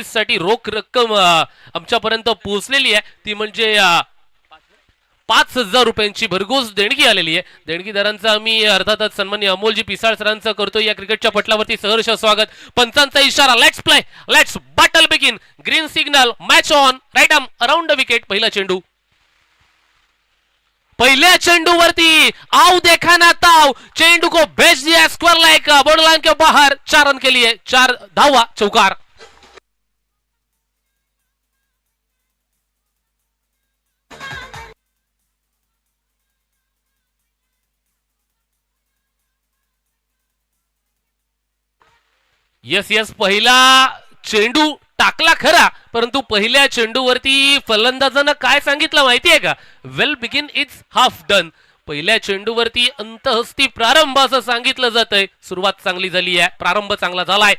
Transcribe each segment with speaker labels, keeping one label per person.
Speaker 1: साठी रोख रक्कम आमच्यापर्यंत पोहोचलेली आहे, ती म्हणजे 5,000 रुपयांची भरघोस देणगी आलेली आहे. देणगीदारांचा आम्ही अर्थातच सन्माननीय अमोलजी पिसाळ सरांचं करतो या क्रिकेटच्या पटलावरती सहर्ष स्वागत. पंचांचा इशारा, let's play, let's battle begin. Green signal, match on, right arm around the wicket. पहिला चेंडू, पहिल्या चेंडूवरती आओ देखा ना ताव, चेंडू को भेज दिया स्क्वायर लाइक बॉर्डर लाइन के बाहर. 4 रन के लिए 4 धावा, चौकार. यस पहिला चेंडू टाकला खरा, परंतु पहिल्या चेंडूवरती फलंदाजानं काय सांगितलं माहितीये का? वेल बिगिन इट्स हाफ डन. पहिल्या चेंडूवरती अंतहस्ती प्रारंभ असं सांगितलं जातंय. सुरुवात चांगली झाली आहे, प्रारंभ चांगला झालाय.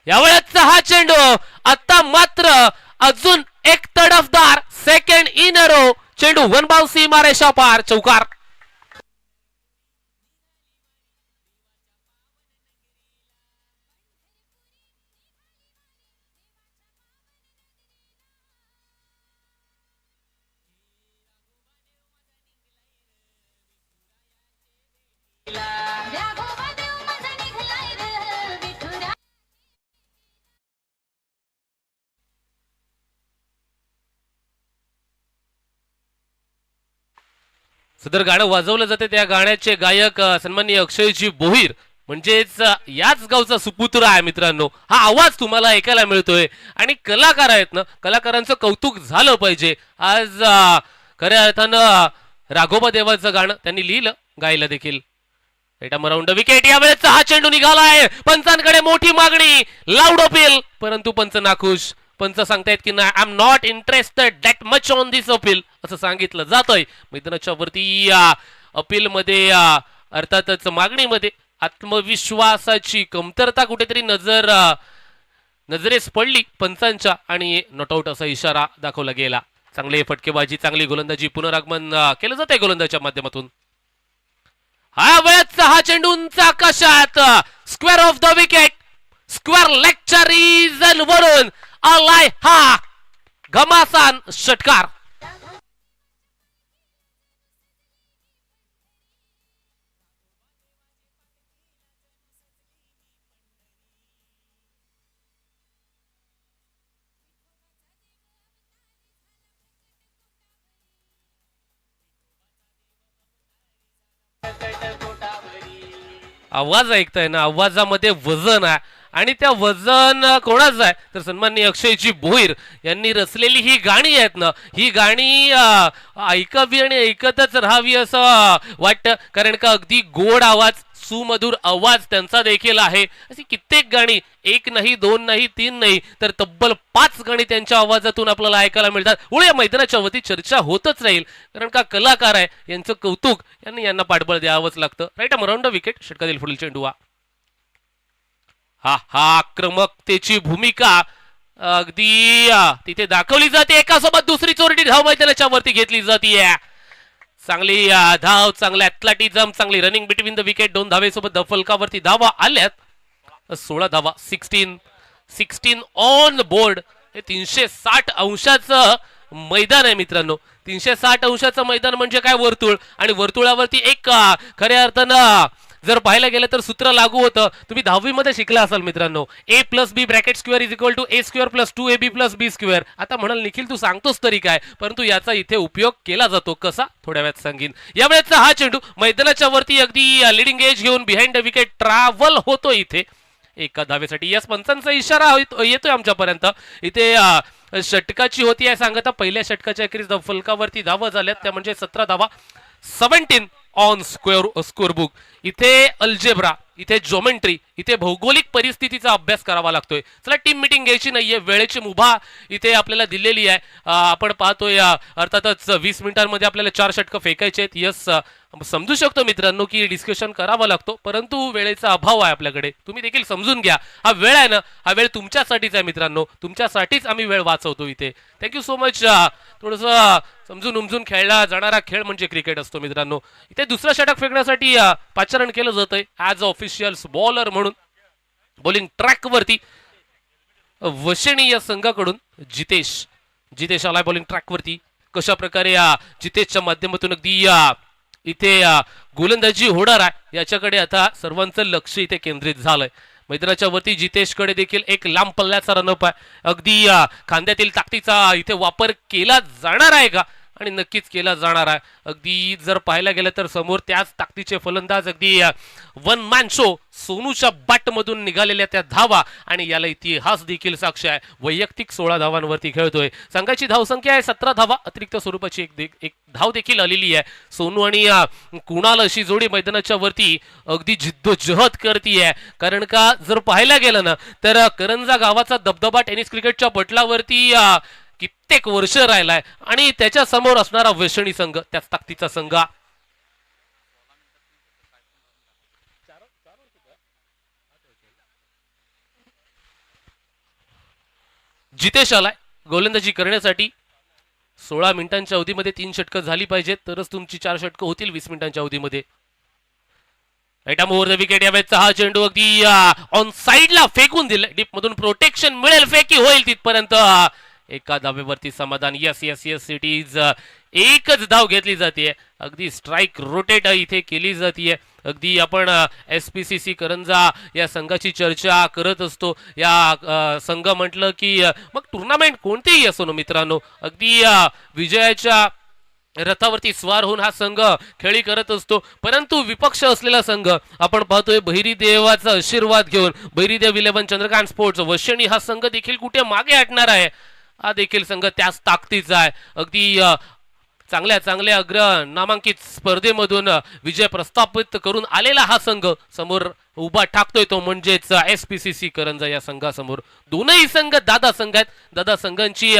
Speaker 1: यावेळेचा हा चेंडू, आता मात्र अजून एक तडफदार सेकंड इन अ रो. चेंडू वन बाउन्सी मारेशा पार, चौकार. सदर गाणं वाजवलं जाते, त्या गाण्याचे गायक सन्माननीय अक्षयजी बोहीर, म्हणजेच याच गावचा सुपुत्र आहे मित्रांनो. हा आवाज तुम्हाला ऐकायला मिळतोय आणि कलाकार आहेत ना, कलाकारांचं कौतुक झालं पाहिजे. आज खऱ्या अर्थानं राघोबा देवाचं गाणं त्यांनी लिहिलं, गायलं देखील. Round wicket. यावेळेचा हा चेंडू निघालाय, पंचांकडे मोठी मागणी, लाऊड अपील, परंतु पंच नाखुश. पंच सांगतायत की I am not interested that much on this appeal, असं सांगितलं जातंय. मैदानाच्या वरती अपील मध्ये अर्थातच मागणीमध्ये आत्मविश्वासाची कमतरता कुठेतरी नजरेस पडली पंचांच्या आणि नॉट आउट असा इशारा दाखवला गेला. चांगली फटकेबाजी, चांगली गोलंदाजी, पुनरागमन केलं जातंय गोलंदाजच्या माध्यमातून. हा वेळेचा हा चेंडू उंच आकाशात, square off the wicket, square लेगच्या रिजन वरून आलाय हा घमासान षटकार. आवाज ऐकताय ना, आवाजामध्ये वजन आहे आणि त्या वजन कोणाचं आहे तर सन्माननीय अक्षयजी भोईर यांनी रचलेली ही गाणी आहेत ना, ही गाणी ऐकावी आणि ऐकतच राहावी असं वाटतं. कारण का अगदी गोड आवाज, सुमधुर आवाज त्यांचा देखील आहे. अशी कित्येक गाणी, एक नाही, दोन नाही, तीन नाही, तर तब्बल 5 गाणी त्यांच्या आवाजातून आपल्याला ऐकायला मिळतात. उळ्या मैदानाच्या वरती चर्चा होतच राहील, कारण का कलाकार आहे, यांचं कौतुक, यांना पाठबळ द्यावंच लागतं. Right around wicket. षटकातील पुढील चेंडू. हा आक्रमकतेची भूमिका अगदी तिथे दाखवली जाते. एकासोबत दुसरी चोरटी धाव मैदानाच्या वरती घेतली जाते. चांगली धाव, चांगला ऍथलेटिझम, चांगली रनिंग बिटवीन द विकेट. 2 धावेसोबत धफलकावरती धावा आल्यात. 16 धावा, 16 ऑन बोर्ड. हे 360 अंशाचं मैदान आहे मित्रांनो. 360 अंशाचं मैदान म्हणजे काय, वर्तुळ, आणि वर्तुळावरती एक खऱ्या अर्थानं जर पाहायला गेलं तर सूत्र लागू होतं. तुम्ही 10वी मध्ये शिकला असाल मित्रांनो, a + b bracket square is equal to a² + 2ab + b square. आता म्हणाल निखिल तू सांगतोस तरी काय, परंतु याचा इथे उपयोग केला जातो. कसा, थोड्या वेळात सांगेन. यावेळेचा हा चेंडू मैदानाच्या वरती अगदी लिडिंग एज घेऊन बिहाइंड द विकेट ट्रॅव्हल होतो इथे एका धावेसाठी. याच पंचांचा इशारा येतोय आमच्यापर्यंत. इथे षटकाची होती आहे सांगता. पहिल्या षटकाच्या अखेरीस फलकावरती धावा झाल्यात, त्या म्हणजे 17 धावा, 17 ऑन स्कोअर बुक. इथे अल्जेब्रा, इथे ज्योमेट्री, इथे भौगोलिक परिस्थितीचा अभ्यास करावा लागतोय. चला, टीम मीटिंग घ्यायची नाहीये, वेळेची मुभा इथे आपल्याला दिलेली आहे. आपण पाहतोय अर्थातच 20 मिनिटांमध्ये आपल्याला 4 षटकं फेकायचे आहेत. यस, समजू शकतो मित्रांनो की डिस्कशन करावा लागतो, परंतु वेळेचा अभाव आहे आपल्याकडे. तुम्ही देखील समजून घ्या, हा वेळ आहे ना, हा वेळ तुमच्यासाठीच आहे मित्रांनो. तुमच्यासाठीच आम्ही वेळ वाचवतो इथे. Thank you so much. थोडंसं समजून उमजून खेळला जाणारा खेळ म्हणजे क्रिकेट असतो मित्रांनो. इथे दुसरं षटक फेकण्यासाठी पाचारण केलं जातंय ॲज ऑफिशियल्स बॉलर म्हणून. बॉलिंग ट्रॅक वरती वशेणी या संघाकडून जितेश. जितेश आलाय बॉलिंग ट्रॅकवरती. कशा प्रकारे या जितेशच्या माध्यमातून अगदी इथे गोलंदाजी होणार आहे याच्याकडे आता सर्वांचं लक्ष इथे केंद्रित झालंय. मैदानाच्या वरती जितेशकडे देखील एक लांब पल्ल्याचा रनअप आहे. अगदी खांद्यातील ताकदीचा इथे वापर केला जाणार आहे का, आणि नक्कीच केला जाणार आहे. अगदी जर पाहायला गेलं तर समोर त्याच ताकदीचे फलंदाज अगदी वन मॅन शो सोनूच्या बॅटमधून निघालेल्या त्या धावा, आणि याला इतिहास देखील साक्ष आहे. वैयक्तिक 16 धावांवरती खेळतोय. संघाची धावसंख्या आहे 17 धावा. अतिरिक्त स्वरूपाची एक धाव देखील आलेली आहे. सोनू आणि कुणाल अशी जोडी मैदानाच्या वरती अगदी जिद्दोजहद करतीये. कारण का जर पाहायला गेलं ना तर करंजा गावाचा दबदबा टेनिस क्रिकेटच्या पटलावरती कित्येक वर्ष राहिलाय, आणि त्याच्या समोर असणारा वेषणी संघ त्याच ताकदीचा संघ. जितेश आलाय गोलंदाजी करण्यासाठी. 16 मिनिटांच्या अवधीमध्ये 3 षटकं झाली पाहिजेत तरच तुमची 4 षटकं होतील 20 मिनिटांच्या अवधीमध्ये. Right over the wicket. यावेळेचा हा चेंडू अगदी ऑन साइडला फेकून दिलं. डीप मधून प्रोटेक्शन मिळेल, फेकी होईल तिथपर्यंत. एका धावेवरती समाधान. Yes yes yes it is. एकच धाव घेतली जाते. अगदी स्ट्राईक रोटेट इथे केली जाते. अगदी आपण SPCC करंजा या संघाची चर्चा करत असतो. या संघ म्हटलं की मग टुर्नामेंट कोणतेही असो ना मित्रांनो, अगदी विजयाच्या रथावरती स्वार होऊन हा संघ खेळी करत असतो. परंतु विपक्ष असलेला संघ आपण पाहतोय बहिरीदेवाचा आशीर्वाद घेऊन बहिरीदेव 11 चंद्रकांत स्पोर्ट्स वशेणी हा संघ देखील कुठे मागे हटणार आहे. हा देखील संघ त्याच ताकदीचा आहे. अगदी चांगल्या चांगल्या अग्र नामांकित स्पर्धेमधून विजय प्रस्थापित करून आलेला हा संघ समोर उभा ठाकतोय तो म्हणजेच SPCC करंजा या संघासमोर. दोनही संघ दादा संघ आहेत. दादा संघांची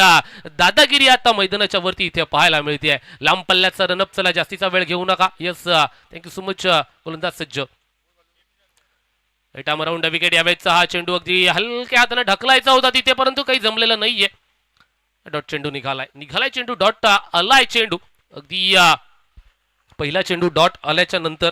Speaker 1: दादागिरी आता मैदानाच्या वरती इथे पाहायला मिळते. लांब पल्ल्याचा रनअप. चला जास्तीचा वेळ घेऊ नका. यस थँक्यू सो मच गोलंदाज सज्ज. एटाम राऊंड विकेट. यावेळेचा हा चेंडू अगदी हलक्या हाताने ढकलायचा होता तिथे, परंतु काही जमलेलं नाहीये. डॉट चेंडू निघालाय चेंडू. डॉट आलाय चेंडू. अगदी पहिला चेंडू डॉट आल्याच्या नंतर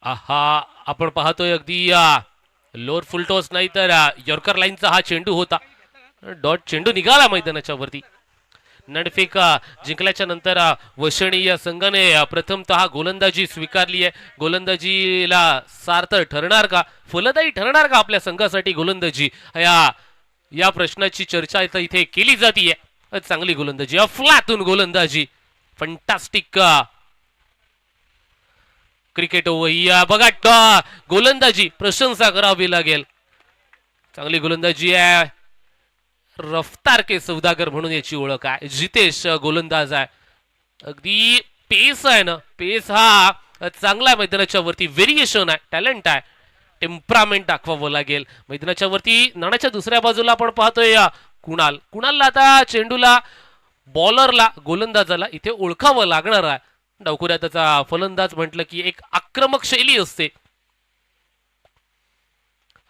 Speaker 1: आहा आपण पाहतोय अगदी लोअर फुलटॉस नाही तर यॉर्कर लाईनचा हा चेंडू होता. डॉट चेंडू निघाला मैदानाच्या वरती. नडफेक जिंकल्याच्या नंतर वशेणी या संघाने प्रथमतः गोलंदाजी स्वीकारली आहे. गोलंदाजीला सार्थ ठरणार का, फलदायी ठरणार का आपल्या संघासाठी गोलंदाजी, या प्रश्नाची चर्चा इथे केली जाते. चांगली गोलंदाजी, अफलातून गोलंदाजी, फंटास्टिक क्रिकेट बघा गोलंदाजी प्रशंसा करावी लागेल. चांगली गोलंदाजी आहे. रफ्तार के सौदागर म्हणून याची ओळख आहे. जितेश गोलंदाज आहे. अगदी पेस आहे ना, पेस हा चांगला आहे मैदानाच्या वरती. व्हेरिएशन आहे, टॅलेंट आहे, टेम्परामेंट दाखवावं लागेल. मैदानाच्या वरती नाण्याच्या दुसऱ्या बाजूला आपण पाहतोय कुणालला आता चेंडूला, बॉलरला, गोलंदाजाला इथे ओळखावं लागणार आहे. डावखुऱ्या त्याचा फलंदाज म्हटलं की एक आक्रमक शैली असते.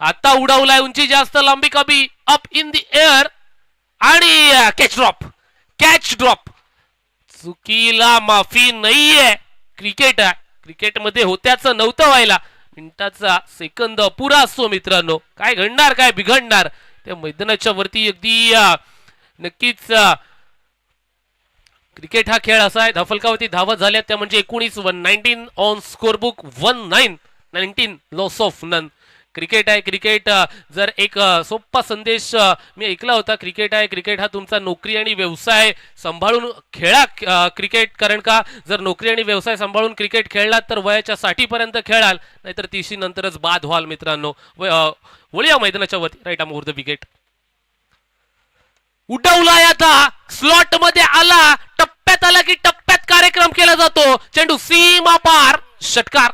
Speaker 1: आता उडवलाय उंची जास्त, लांबी कमी, अप इन द एअर, आणि कॅच ड्रॉप. चुकीला माफी नाहीये. क्रिकेट आहे, क्रिकेटमध्ये होत्याचं नव्हतं व्हायला. मिनिटाचा सेकंद पुरा असतो मित्रांनो. काय घडणार, काय बिघडणार त्या मैदानाच्या वरती अगदी नक्कीच. क्रिकेट हा खेळ असा आहे, धाफलकावरती धावा झाल्या त्या म्हणजे 19. 119 on score book, 19 loss of none. Cricket आहे. क्रिकेट जर एक सोपा संदेश मी ऐकला होता. क्रिकेट आहे, क्रिकेट हा तुमचा नोकरी आणि व्यवसाय सांभाळून खेळा क्रिकेट. कारण का जर नोकरी आणि व्यवसाय सांभाळून क्रिकेट खेळलात तर वयाच्या 60 पर्यंत खेळाल, नाहीतर 30 नंतरच बाद व्हाल मित्रांनो. वळूया मैदानाच्या वरती. Right arm over the wicket. उडवलाय आता, स्लॉट मध्ये आला, टप्प्यात आला की टप्प्यात कार्यक्रम केला जातो. चेंडू सीमा पार, षटकार.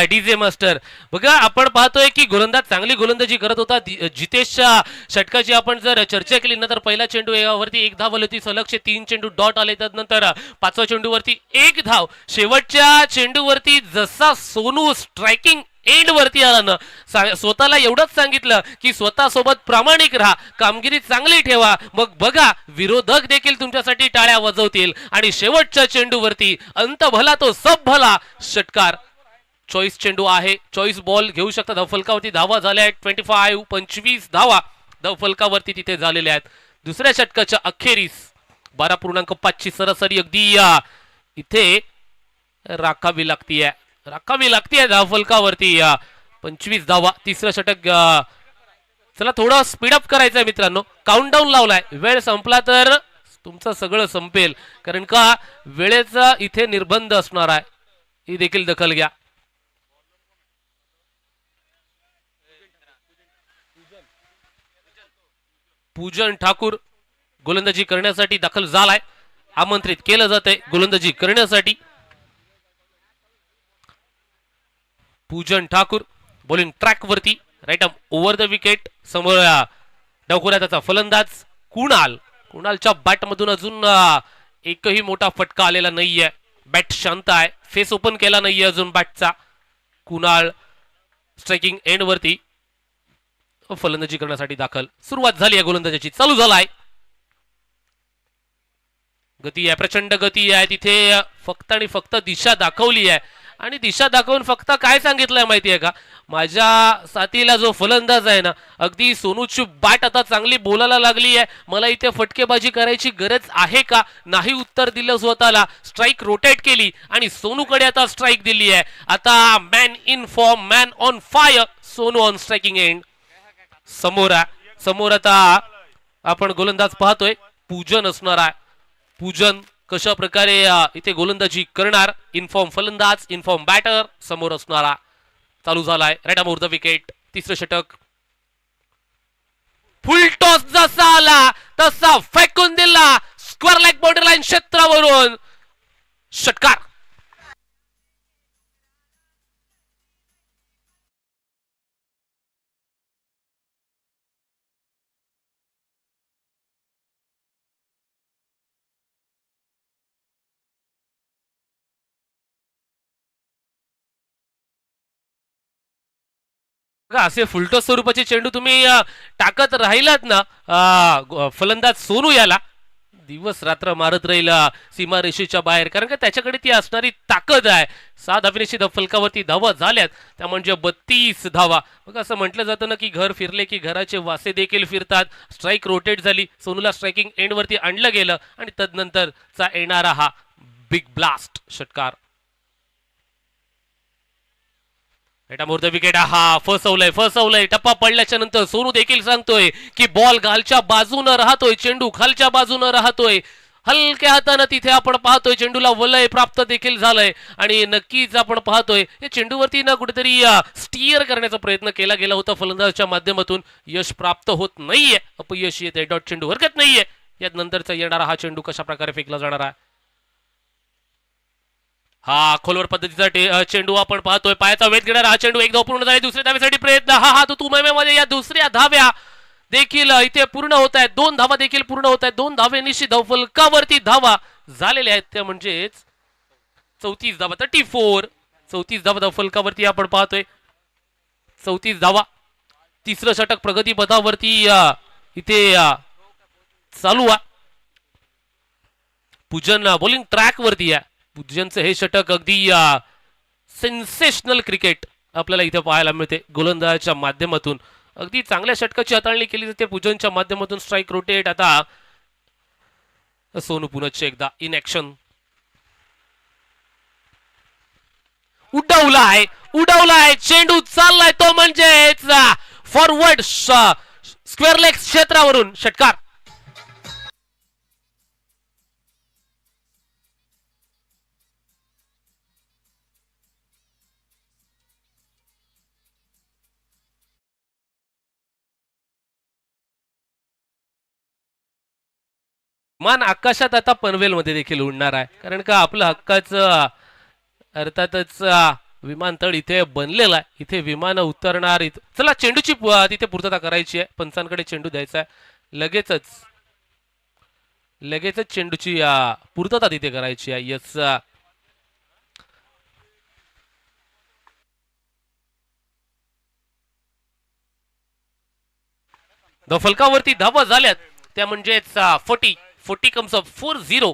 Speaker 1: DJ master. बघा आपण पाहतोय की गोलंदाज चांगली गोलंदाजी करत होता. जितेशच्या षटकाची आपण जर चर्चा केली ना तर पहिला चेंडू वरती एक धाव आली होती, सलगचे 3 चेंडू डॉट आले. त्यानंतर पाचवा चेंडूवरती एक धाव. शेवटच्या चेंडूवरती जसा सोनू स्ट्रायकिंग एंड वरती आला ना, स्वतःला एवढंच सांगितलं की स्वतः सोबत प्रामाणिक राहा, कामगिरी चांगली ठेवा, मग बघा विरोधक देखील तुमच्यासाठी टाळ्या वाजवतील. आणि शेवटच्या चेंडूवरती अंत भला तो सब भला षटकार. चॉईस चेंडू आहे, चॉईस बॉल घेऊ शकता. धावफलकावरती धावा झाल्या आहेत 25 धावा धावफलकावरती तिथे झालेल्या आहेत. दुसऱ्या षटकाच्या अखेरीस 12.5 ची सरासरी अगदी इथे राखावी लागतीये धावफलकावरती 25 धावा. तिसरं षटक. चला थोडं स्पीडअप करायचंय मित्रांनो, काउंटडाऊन लावलाय, वेळ संपला तर तुमचं सगळं संपेल, कारण का वेळेचा इथे निर्बंध असणार आहे. ही देखील दखल घ्या. पूजन ठाकूर गोलंदाजी करण्यासाठी दाखल झालाय, आमंत्रित केलं जातंय गोलंदाजी करण्यासाठी. पूजन ठाकूर बॉलिंग ट्रॅक वरती, right arm over the wicket. समोर डावखुऱ्या त्याचा फलंदाज कुणालच्या बॅट मधून अजून एकही मोठा फटका आलेला नाहीये. बॅट शांत आहे, फेस ओपन केला नाहीये अजून बॅटचा. कुणाल स्ट्रायकिंग एंड वरती फलंदाजी करण्यासाठी दाखल. सुरुवात झाली आहे गोलंदाजीची, चालू झालाय. गती आहे, प्रचंड गती आहे. तिथे फक्त आणि फक्त दिशा दाखवली आहे, आणि दिशा दाखवून फक्त काय सांगितलंय माहितीये का, माझ्या साथीला जो फलंदाज आहे ना, अगदी सोनूची बॅट आता चांगली बोलायला लागली आहे, मला इथे फटकेबाजी करायची गरज आहे का, नाही उत्तर दिलं स्वतःला. स्ट्राईक रोटेट केली आणि सोनूकडे आता स्ट्राईक दिली आहे. आता man in form, man on fire, Sonu on striking end. समोर आता आपण गोलंदाज पाहतोय, पूजन असणार आहे. पूजन कशा प्रकारे इथे गोलंदाजी करणार, इनफॉर्म फलंदाज, इनफॉर्म बॅटर समोर असणारा. चालू झालाय, right arm over the wicket. तिसरं षटक. फुल टॉस जसा आला तसा फेकून दिला स्क्वेअर लेग बाउंड्री लाईन क्षेत्रावरून. षटकार. असे फुलटॉस स्वरूपाचे चेंडू तुम्ही टाकत राहिलात ना, फलंदाज सोनू याला दिवस रात्र मारत राहील सीमारेषेच्या बाहेर, कारण का त्याच्याकडे ती असणारी ताकद आहे. 6 धावेनिशी फलकावरती धावा झाल्यात, त्या म्हणजे 32 धावा. बघा असं म्हटलं जातं ना की घर फिरले की घराचे वासे देखील फिरतात. स्ट्राईक रोटेट झाली, सोनूला स्ट्रायकिंग एंड वरती आणलं गेलं, आणि तदनंतरचा येणारा हा बिग ब्लास्ट षटकार. विकेट. हा फसवलंय. टप्पा पडल्याच्या नंतर सोनू देखील सांगतोय की बॉल खालच्या बाजूनं राहतोय, चेंडू खालच्या बाजूनं राहतोय. हलक्या हातानं तिथे आपण पाहतोय चेंडूला वलय प्राप्त देखील झालंय, आणि नक्कीच आपण पाहतोय या चेंडूवरती ना कुठेतरी स्टीअर करण्याचा प्रयत्न केला गेला होता फलंदाजाच्या माध्यमातून. यश प्राप्त होत नाहीये, अपयश येते. डॉट चेंडू हरकत नाहीये. यात नंतरचा येणारा हा चेंडू कशा प्रकारे फेकला जाणार आहे. हा खोलवर पद्धतीचा चेंडू आपण पाहतोय, पायाचा वेध घेणारा हा चेंडू. एक धाव पूर्ण झाली, दुसऱ्या धावेसाठी प्रयत्न. हा तो मध्ये या दुसऱ्या धाव्या देखील इथे पूर्ण होत आहेत. 2 धावा देखील पूर्ण होत आहेत. 2 धावेनिशी धावफलकावरती धावा झालेल्या आहेत, त्या म्हणजेच 34 धावा. 34 धावा धावफलकावरती आपण पाहतोय. 34 धावा. तिसरं षटक प्रगती पथावरती इथे चालू आहे. पूजन बॉलिंग ट्रॅक वरती आहे. पूजनचं हे षटक अगदी सेन्सेशनल क्रिकेट आपल्याला इथे पाहायला मिळते. गोलंदाजाच्या माध्यमातून अगदी चांगल्या षटकाची हाताळणी केली जाते पूजनच्या माध्यमातून. Strike rotate. आता सोनू पुनश्च एकदा इन ऍक्शन. उडवलाय चेंडू चाललाय तो म्हणजेच फॉरवर्ड स्क्वेअर लेग क्षेत्रावरून षटकार. मान आकाशात आता पनवेल मध्ये देखील उडणार आहे, कारण का आपलं हक्काचं अर्थातच विमानतळ इथे बनलेला आहे, इथे विमान उतरणार. चला चेंडूची तिथे पूर्तता करायची आहे, पंचांकडे चेंडू द्यायचा आहे, लगेचच चेंडूची पूर्तता तिथे करायची आहे. यस, फलकावरती धावा झाल्यात त्या म्हणजेच 40 कम्स ऑफ 4-0.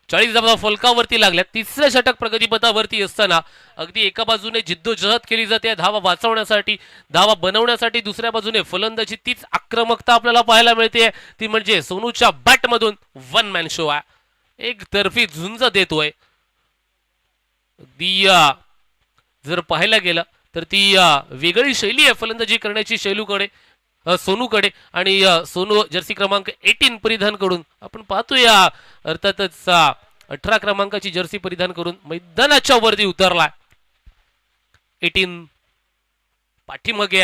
Speaker 1: 40 धावा फलकावरती लागल्यात. तिसऱ्या षटक प्रगतीपथावरती असताना अगदी एका बाजूने जिद्दोजहद केली जाते धावा वाचवण्यासाठी, धावा बनवण्यासाठी, दुसऱ्या बाजूने फलंदाजी तीच आक्रमकता आपल्याला पाहायला मिळते, ती म्हणजे सोनूच्या बॅटमधून वन मॅन शो आहे, एक तर्फी झुंज देतोय. अगदी जर पाहायला गेलं तर ती वेगळी शैली आहे फलंदाजी करण्याची सोनूकडे. आणि सोनू जर्सी क्रमांक 18 परिधान करून आपण पाहतोय, अर्थातच 18 क्रमांकाची जर्सी परिधान करून मैदानाच्या वरती उतरलाय. 18 पाठीमागे.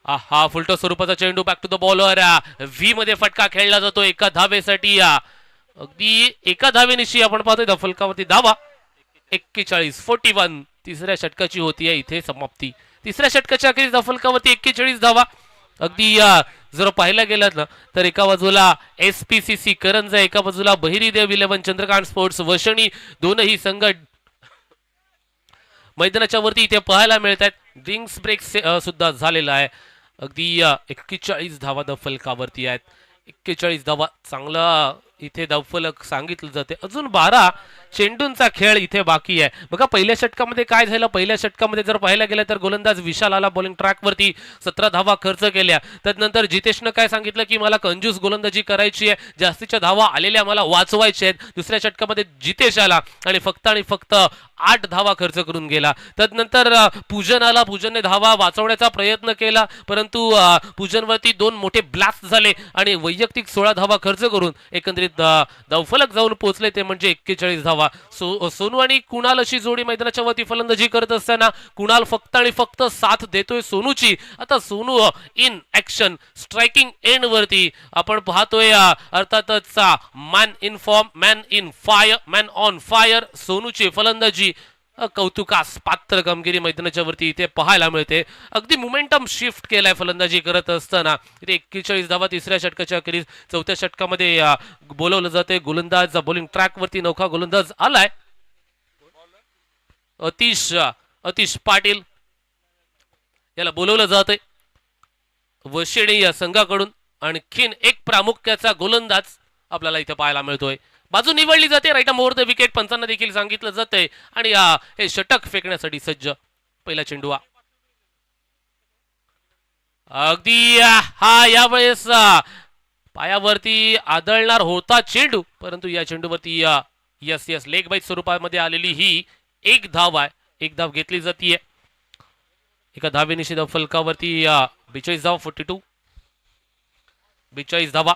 Speaker 1: हा फुलटो स्वरूपाचा चेंडू back to the bowler. V मध्ये फटका खेळला जातो एका धावेसाठी. अगदी एका धावेनिशी आपण पाहतोय फलकावरती धावा 41 तिसऱ्या षटकाची होती इथे समाप्ती. तिसऱ्या षटकाच्या अखेरीस फलकावरती 41 धावा. अगदी जर पाहायला गेलात ना तर एका बाजूला SPCC करंजा, एका बाजूला बहिरीदेव 11 चंद्रकांत स्पोर्ट्स वशणी, दोनही संघ मैदानाच्या वरती इथे पाहायला मिळत आहेत. ड्रिंक्स ब्रेक सुद्धा झालेला आहे. अगदी 41 धावा फलकावरती आहेत. 41 धावा चांगला इथे धावफलक सांगितलं जाते. अजून 12 चेंडूंचा खेळ इथे बाकी आहे. बघा पहिल्या षटकामध्ये काय झालं, पहिल्या षटकामध्ये जर पाहायला गेलं तर गोलंदाज विशाल आला बॉलिंग ट्रॅकवरती, 17 धावा खर्च केल्या. त्यानंतर जितेशनं काय सांगितलं की मला कंजूस गोलंदाजी करायची आहे, जास्तीच्या धावा आलेल्या मला वाचवायच्या आहेत. दुसऱ्या षटकामध्ये जितेश आला आणि फक्त 8 धावा खर्च करून गेला. त्यानंतर पूजन आला, पूजनने धावा वाचवण्याचा प्रयत्न केला, परंतु पूजनवरती 2 मोठे ब्लास्ट झाले आणि वैयक्तिक 16 धावा खर्च करून एकंदरीत धावफलक जाऊन पोहोचले ते म्हणजे 41 धावा. सोनू आणि कुणाल अशी जोडी मैदानाच्या वरती फलंदाजी करत असताना कुणाल फक्त साथ देतोय सोनूची. आता Sonu in action striking end वरती आपण पाहतोय, अर्थातच man in form, man on fire सोनूची फलंदाजी कौतुकास पात्र कामगिरी मैदानाच्या वरती इथे पाहायला मिळते. अगदी मोमेंटम शिफ्ट केलाय फलंदाजी करत असताना. इथे 41 धावा तिसऱ्या षटकाच्या अखेरीस. चौथ्या षटकामध्ये बोलवलं जाते गोलंदाज बॉलिंग ट्रॅक वरती, नौका गोलंदाज आलाय अतिश पाटील, याला बोलवलं जाते वशिणी या संघाकडून. आणखीन एक प्रामुख्याचा गोलंदाज आपल्याला इथे पाहायला मिळतोय. बाजू निवडली जाते, राईट ओव्हर द विकेट पंचांना देखील सांगितलं जातंय आणि हे षटक फेकण्यासाठी सज्ज. पहिला चेंडू अगदी यावेळेस पायावरती आदळणार होता चेंडू, परंतु या चेंडूवरती यस लेग बाईट स्वरूपामध्ये आलेली ही एक धाव आहे. एक धाव घेतली जाते एका धावेनिशी फलकावरती. 42 धावा 42 धावा.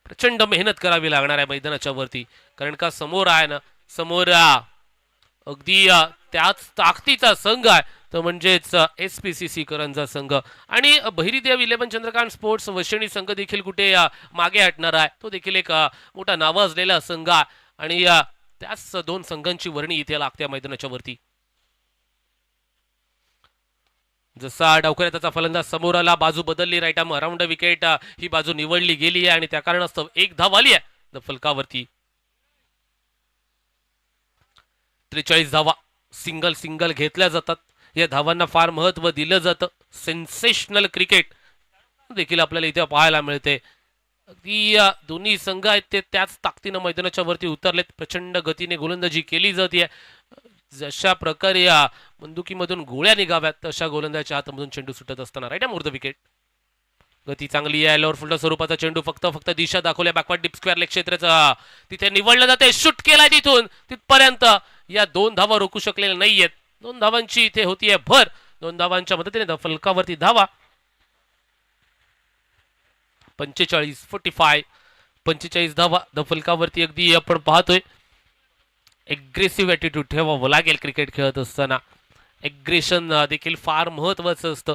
Speaker 1: प्रचंड मेहनत करावी लागणार आहे मैदानाच्या वरती, कारण का समोर आहे ना, समोर अगदी त्याच ताकदीचा संघ आहे तो म्हणजेच SPCC करंजा संघ आणि बहिरीदेव 11 चंद्रकांत स्पोर्ट्स वशिणी संघ देखील कुठे मागे हटणार आहे. तो देखील एक मोठा नावाजलेला संघ आहे आणि त्याच 2 संघांची वर्णी इथे लागते मैदानाच्या वरती. जसा डावखऱ्या त्याचा फलंदाज समोर आला, बाजू बदलली, राईट आर्म अराउंड विकेट ही बाजू निवडली गेली आहे आणि त्या कारणास्तव एक धाव आली आहे फलकावरती. 43 धावा सिंगल घेतल्या जातात. या धावांना फार महत्व दिलं जातं. सेन्सेशनल क्रिकेट देखील आपल्याला इथे पाहायला मिळते. अगदी दोन्ही संघ आहेत ते त्याच ताकदीनं मैदानाच्या वरती उतरलेत. प्रचंड गतीने गोलंदाजी केली जाते. जशा प्रकारे या बंदुकीमधून गोळ्या निघाव्यात तशा गोलंदाजाच्या हातामधून चेंडू सुटत असताना राईट ओव्हर द विकेट. गती चांगली आहे. लोअर फुलटो स्वरूपाचा चेंडू फक्त दिशा दाखवल्या बॅकवर्ड डीप स्क्वेअर लेग क्षेत्राचा तिथे निवडलं जाते. शूट केलाय तिथून तिथपर्यंत. या 2 धावा रोखू शकलेल्या नाहीयेत. 2 धावांची इथे होतीये भर. 2 धावांच्या मदतीने फलकावरती धावा 45 धावा फलकावरती. अगदी आपण पाहतोय एग्रेसिव्ह ॲटिट्यूड ठेवावं लागेल क्रिकेट खेळत असताना. एग्रेशन देखील फार महत्वाचं असतं.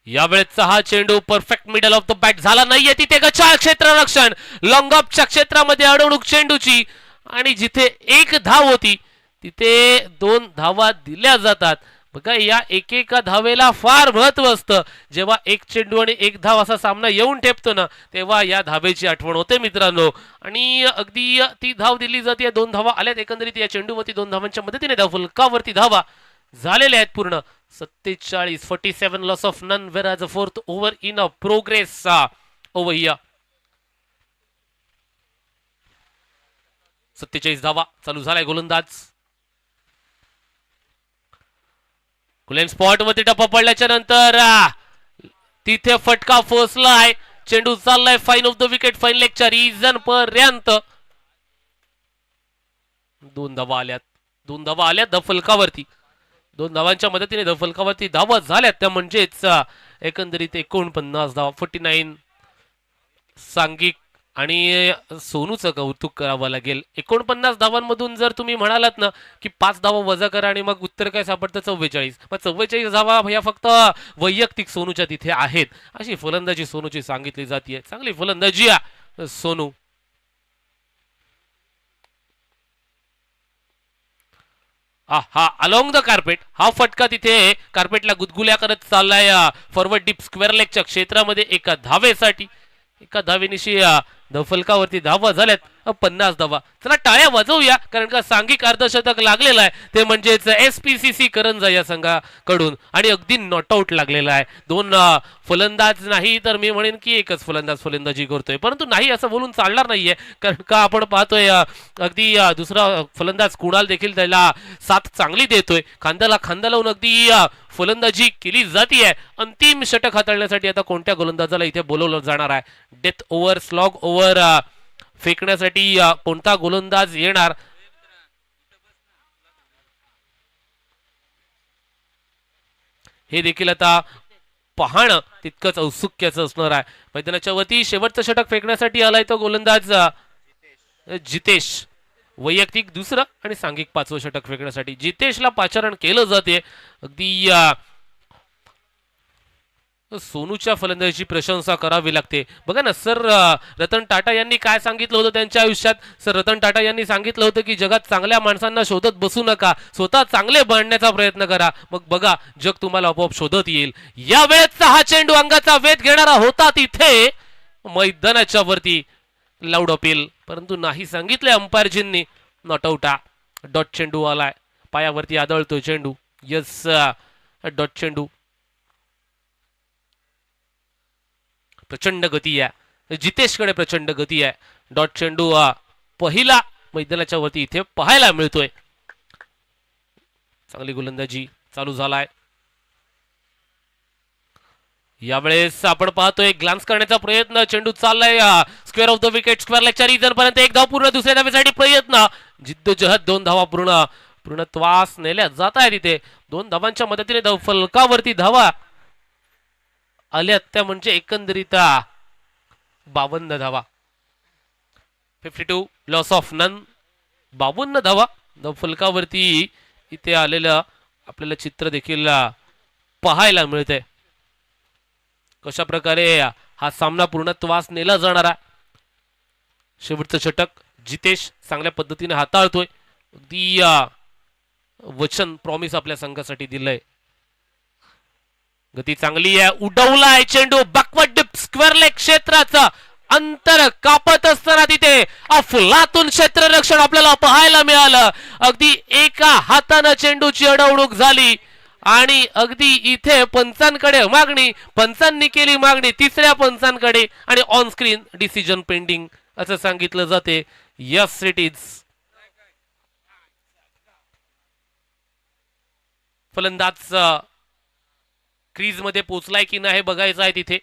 Speaker 1: यावेळेचा हा चेंडू perfect middle of the bat झाला नाहीये, तिथे गचाळ क्षेत्ररक्षण, लॉंग ऑफच्या क्षेत्रामध्ये अडवणूक चेंडूची, आणि जिथे एक धाव होती तिथे 2 धावा दिल्या जातात. बघा, या एकेका धावेला फार महत्व असतं. जेव्हा एक चेंडू आणि एक धाव असा सामना येऊन ठेपतो ना, तेव्हा या धावेची आठवण होते मित्रांनो. आणि अगदी ती धाव दिली जाते. 2 धावा आल्यात एकंदरीत या चेंडूवरती. 2 धावांच्या मदतीने फलकावरती धावा झालेल्या आहेत पूर्ण. 47 loss of none, where as a fourth over in a progress over here. 47 धावा चालू झालाय. गोलंदाज कुलेन स्पॉट वरती टप्पा पडल्याच्या नंतर तिथे फटका फोसलाय. चेंडू चाललाय fine off the wicket, fine लेगच्या रिजन पर्यंत. 2 धावा आल्यात. 2 धावा आल्यात फलकावरती. 2 धावांच्या मदतीने फलकावरती धावा झाल्यात. त्या म्हणजेच एकंदरीत 49 धावा. 49 सांघिक आणि सोनूचं कौतुक करावं लागेल. 49 धावांमधून जर तुम्ही म्हणालात ना की 5 धावा वजा करा आणि मग उत्तर काय सापडतं 44. मग 44 धावा ह्या फक्त वैयक्तिक सोनूच्या तिथे आहेत. अशी फलंदाजी सोनूची सांगितली जाते. चांगली फलंदाजी सोनू. हा अलोंग द कार्पेट, हा फटका तिथे कार्पेटला गुदगुल्या करत चाललाय. फॉरवर्ड डीप स्क्वेअर लेगच्या क्षेत्रामध्ये एका धावेसाठी. एका धावेनिशी फलकावरती धावा झाल्यात. 50 धावा. चला टाळ्या वाजवूया, कारण का सांघिक अर्धशतक लागलेलं आहे. ते म्हणजेच SPCC करंजा या संघाकडून, आणि अगदी नॉटआउट लागलेला आहे. 2 फलंदाज नाही तर मी म्हणेन की एकच फलंदाज फलंदाजी करतोय, परंतु नाही असं बोलून चालणार नाहीये, कारण का आपण पाहतोय अगदी दुसरा फलंदाज कुणाल देखील त्याला साथ चांगली देतोय. खांद्याला खांदा लावून अगदी फलंदाजी केली जातीये. अंतिम षटक हाताळण्यासाठी आता कोणत्या गोलंदाजाला इथे बोलवलं जाणार आहे? डेथ ओव्हर, स्लॉग ओव्हर फेकण्यासाठी कोणता गोलंदाज येणार? हे देखील आता पाहणं तितकंच औत्सुक्याचं असणार आहे. मैदानाच्या वरती शेवटचं षटक फेकण्यासाठी आलाय तो गोलंदाज जितेश. वैयक्तिक 2रं आणि सांघिक 5वं षटक फेकण्यासाठी जितेशला पाचारण केलं जाते. अगदी सोनूच्या फलंदाजीची प्रशंसा करावी लागते. बघा ना सर, रतन टाटा यांनी काय सांगितलं होतं त्यांच्या आयुष्यात? सर रतन टाटा यांनी सांगितलं होतं की जगात चांगल्या माणसांना शोधत बसू नका, स्वतः चांगले बनण्याचा प्रयत्न करा, मग बघा जग तुम्हाला आपोआप शोधत येईल. या वेळेचा हा चेंडू अंगाचा वेध घेणारा होता तिथे मैदानाच्या वरती. लाऊड अपील, परंतु नाही सांगितले अंपायरजींनी. नॉटआउट. डॉट चेंडू आलाय. पायावरती आदळतोय चेंडू. यस, डॉट चेंडू. प्रचंड गती आहे जितेशकडे, प्रचंड गती आहे. डॉट चेंडू पहिला मैदानाच्या वरती इथे पाहायला मिळतोय. चांगली गोलंदाजी चालू झालाय. यावेळेस आपण पाहतोय ग्लान्स करण्याचा प्रयत्न. चेंडू चाललाय square off the wicket, square लेगच्या रिजन पर्यंत. 1 धाव पूर्ण. दुसऱ्या धावेसाठी प्रयत्न. जिद्दोजहद 2 धावा पूर्णत्वास नेल्या जात आहे तिथे. 2 धावांच्या मदतीने फलकावरती धावा आल्यात. त्या म्हणजे एकंदरीत 52 धावा. 52 लॉस ऑफ नन. 52 धावा फलकावरती इथे आलेलं आपल्याला चित्र देखील पाहायला मिळतंय. कशा प्रकारे हा सामना पूर्णत्वास नेला जाणारा. शेवटचं षटक जितेश चांगल्या पद्धतीने हाताळतोय. अगदी वचन, प्रॉमिस आपल्या संघासाठी दिलंय. गती चांगली आहे. उडवलाय चेंडू बॅकवर्ड डिप स्क्वेअर लेग क्षेत्राचा अंतर कापत असताना तिथे अफलातून क्षेत्ररक्षण आपल्याला पाहायला मिळालं. अगदी एका हाताने चेंडूची अडवणूक झाली आणि अगदी इथे पंचांकडे मागणी, पंचांनी केली मागणी 3ऱ्या पंचांकडे, आणि ऑन स्क्रीन डिसिजन पेंडिंग असं सांगितलं जाते. Yes it is. फलंदाज क्रीज मध्ये पोहोचलाय की नाही बघायचं आहे तिथे.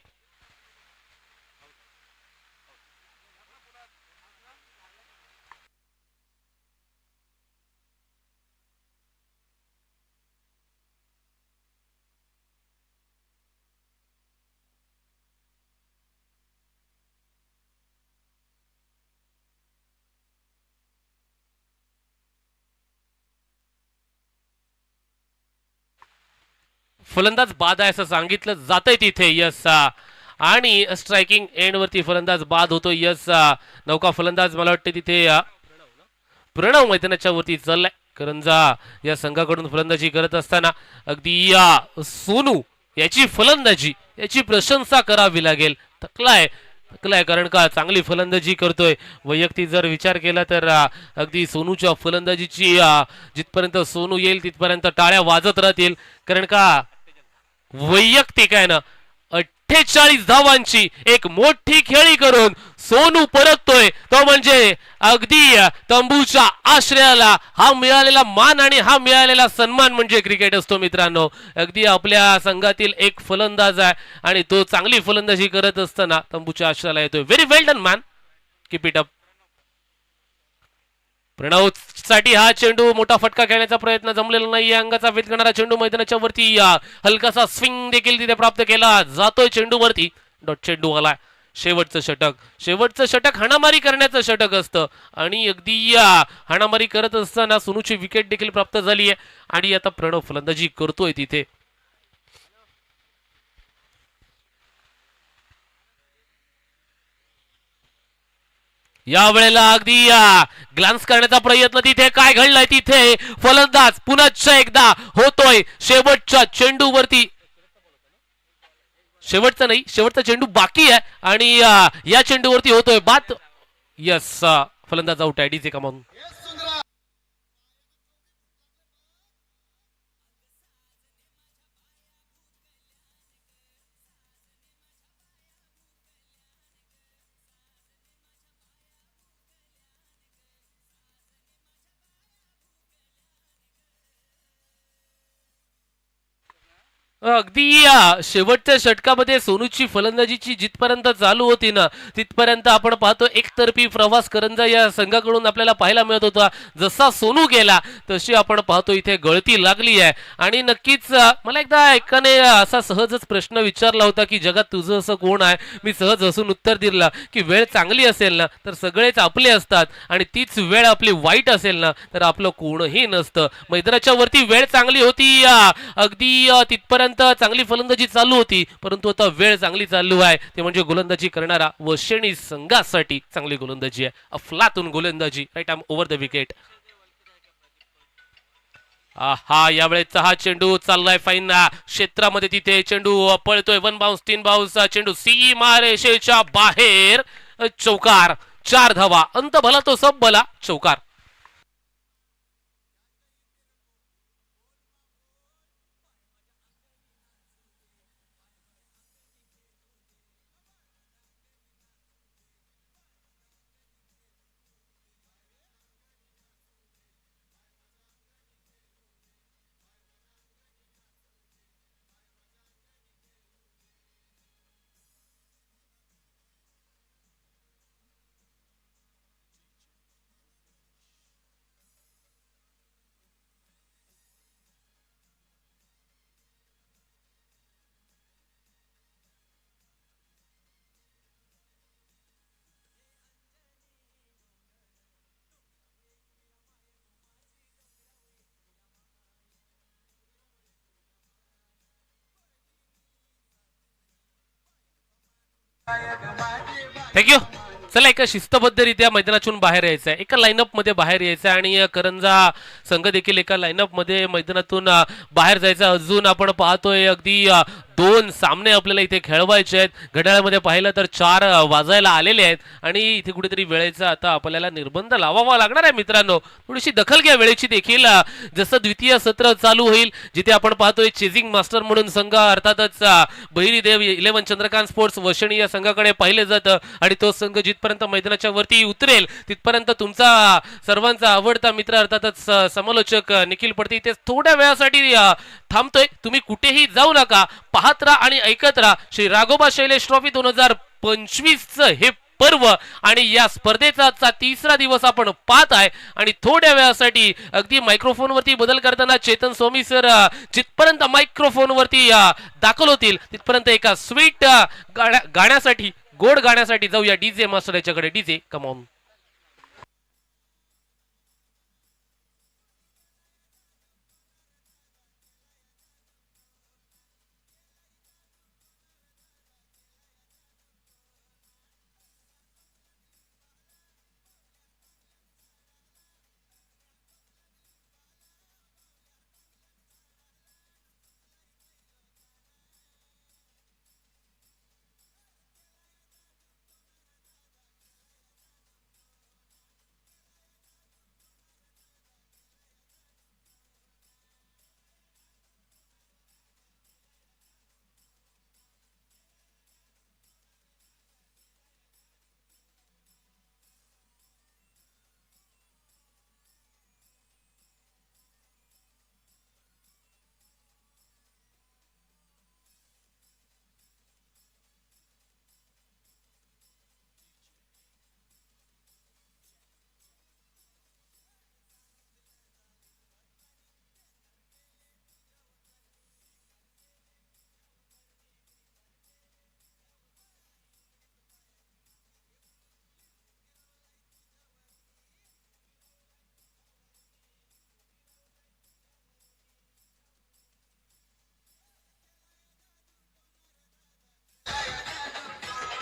Speaker 1: फलंदाज बाद आहे असं सांगितलं जातंय तिथे. यस आणि स्ट्रायकिंग एंड वरती फलंदाज बाद होतो. यस नौका फलंदाज मला वाटते तिथे प्रणव मैदानाच्या वरती चाललाय. करंजा या संघाकडून फलंदाजी करत असताना अगदी सोनू याची फलंदाजी याची प्रशंसा करावी लागेल. थकलाय थकलाय कारण का चांगली फलंदाजी करतोय. वैयक्तिक जर विचार केला तर अगदी सोनूच्या फलंदाजीची जिथपर्यंत सोनू येईल तिथपर्यंत टाळ्या वाजत राहतील. कारण का वैयक्तिक आहे ना 48 धावांची एक मोठी खेळी करून सोनू परततोय. तो म्हणजे अगदी तंबूच्या आश्रयाला हा मिळालेला मान आणि हा मिळालेला सन्मान म्हणजे क्रिकेट असतो मित्रांनो. अगदी आपल्या संघातील एक फलंदाज आहे आणि तो चांगली फलंदाजी करत असताना तंबूच्या आश्रयाला येतोय. Very well done man, keep it up. Pranav साठी हा चेंडू मोठा फटका खेळण्याचा प्रयत्न जमलेला नाही. अंगाचा वेध करणारा चेंडू मैदानाच्या वरती हलकासा स्विंग देखील तिथे प्राप्त केला जातोय. चेंडू वरती डॉट चेंडू आलाय. शेवटचं षटक हाणामारी करण्याचं षटक असतं आणि अगदी हाणामारी करत असताना सोनूची विकेट देखील प्राप्त झाली आहे आणि आता प्रणव फलंदाजी करतोय तिथे. या वेळेला अगदी ग्लान्स करण्याचा प्रयत्न तिथे काय घडलाय तिथे फलंदाज पुन्हा एकदा होतोय शेवटच्या चेंडूवरती. शेवटचा नाही शेवटचा चेंडू बाकी आहे आणि या चेंडूवरती होतोय बाद. यस फलंदाज आउट आहे. डीजे कमावून अगदी शेवटच्या षटकामध्ये सोनूची फलंदाजीची जिथपर्यंत चालू होती ना तिथपर्यंत आपण पाहतो एकतर्फी प्रवास करंजा या संघाकडून आपल्याला पाहायला मिळत होता. जसा सोनू गेला तशी आपण पाहतो इथे गळती लागली आहे आणि नक्कीच मला एकदा एकाने असा सहजच प्रश्न विचारला होता की जगात तुझं असं कोण आहे. मी सहज हसून उत्तर दिलं की वेळ चांगली असेल ना तर सगळेच आपले असतात आणि तीच वेळ आपली वाईट असेल ना तर आपलं कोणही नसतं. मैदानाच्या वरती वेळ चांगली होती अगदी तिथपर्यंत चांगली फलंदाजी चालू होती परंतु आता वेळ चांगली चालू आहे ते म्हणजे गोलंदाजी करणारा वशेणी संघासाठी चांगली गोलंदाजी आहे. अफलातून गोलंदाजी right arm over the wicket. हा यावेळेचा हा चेंडू चाललाय फाईन क्षेत्रामध्ये तिथे चेंडू पळतोय. 1 बाउन्स 3 बाउन्स चेंडू सीमा रेषेच्या बाहेर चौकार. 4 धावा अंत भला तो सब भला चौकार. थँक्यू. चला एका शिस्तबद्धरित्या मैदानातून बाहेर यायचं आहे. एका लाईनअप मध्ये बाहेर यायचं आहे आणि करंजा संघ देखील एका लाईनअप मध्ये मैदानातून बाहेर जायचं. अजून आपण पाहतोय अगदी 2 सामने आपल्याला इथे खेळवायचे आहेत. घड्याळामध्ये पाहिलं तर 4 वाजायला आलेले आहेत आणि इथे कुठेतरी वेळेचा आता आपल्याला निर्बंध लावावा लागणार आहे मित्रांनो. थोडीशी दखल घ्या वेळेची देखील. जसं द्वितीय सत्र चालू होईल जिथे आपण पाहतोय चेजिंग मास्टर म्हणून संघ अर्थातच बहिरीदेव 11 चंद्रकांत स्पोर्ट्स वशणी या संघाकडे पाहिले जातं आणि तो संघ जिथपर्यंत मैदानाच्या वरती उतरेल तिथपर्यंत तुमचा सर्वांचा आवडता मित्र अर्थातच समालोचक निखिल पडते इथे थोड्या वेळासाठी थांबतोय. तुम्ही कुठेही जाऊ नका. पाहत राहा आणि ऐकत राहा श्री राघोबा शैलेश ट्रॉफी 2025 हे पर्व आणि या स्पर्धेचा 3रा दिवस आपण पाहत आहे आणि थोड्या वेळासाठी अगदी मायक्रोफोन वरती बदल करताना चेतन स्वामी सर जिथपर्यंत मायक्रोफोन वरती दाखल होतील तिथपर्यंत एका स्वीट गाण्यासाठी गोड गाण्यासाठी जाऊया डीजे मास्टर याच्याकडे. DJ come on.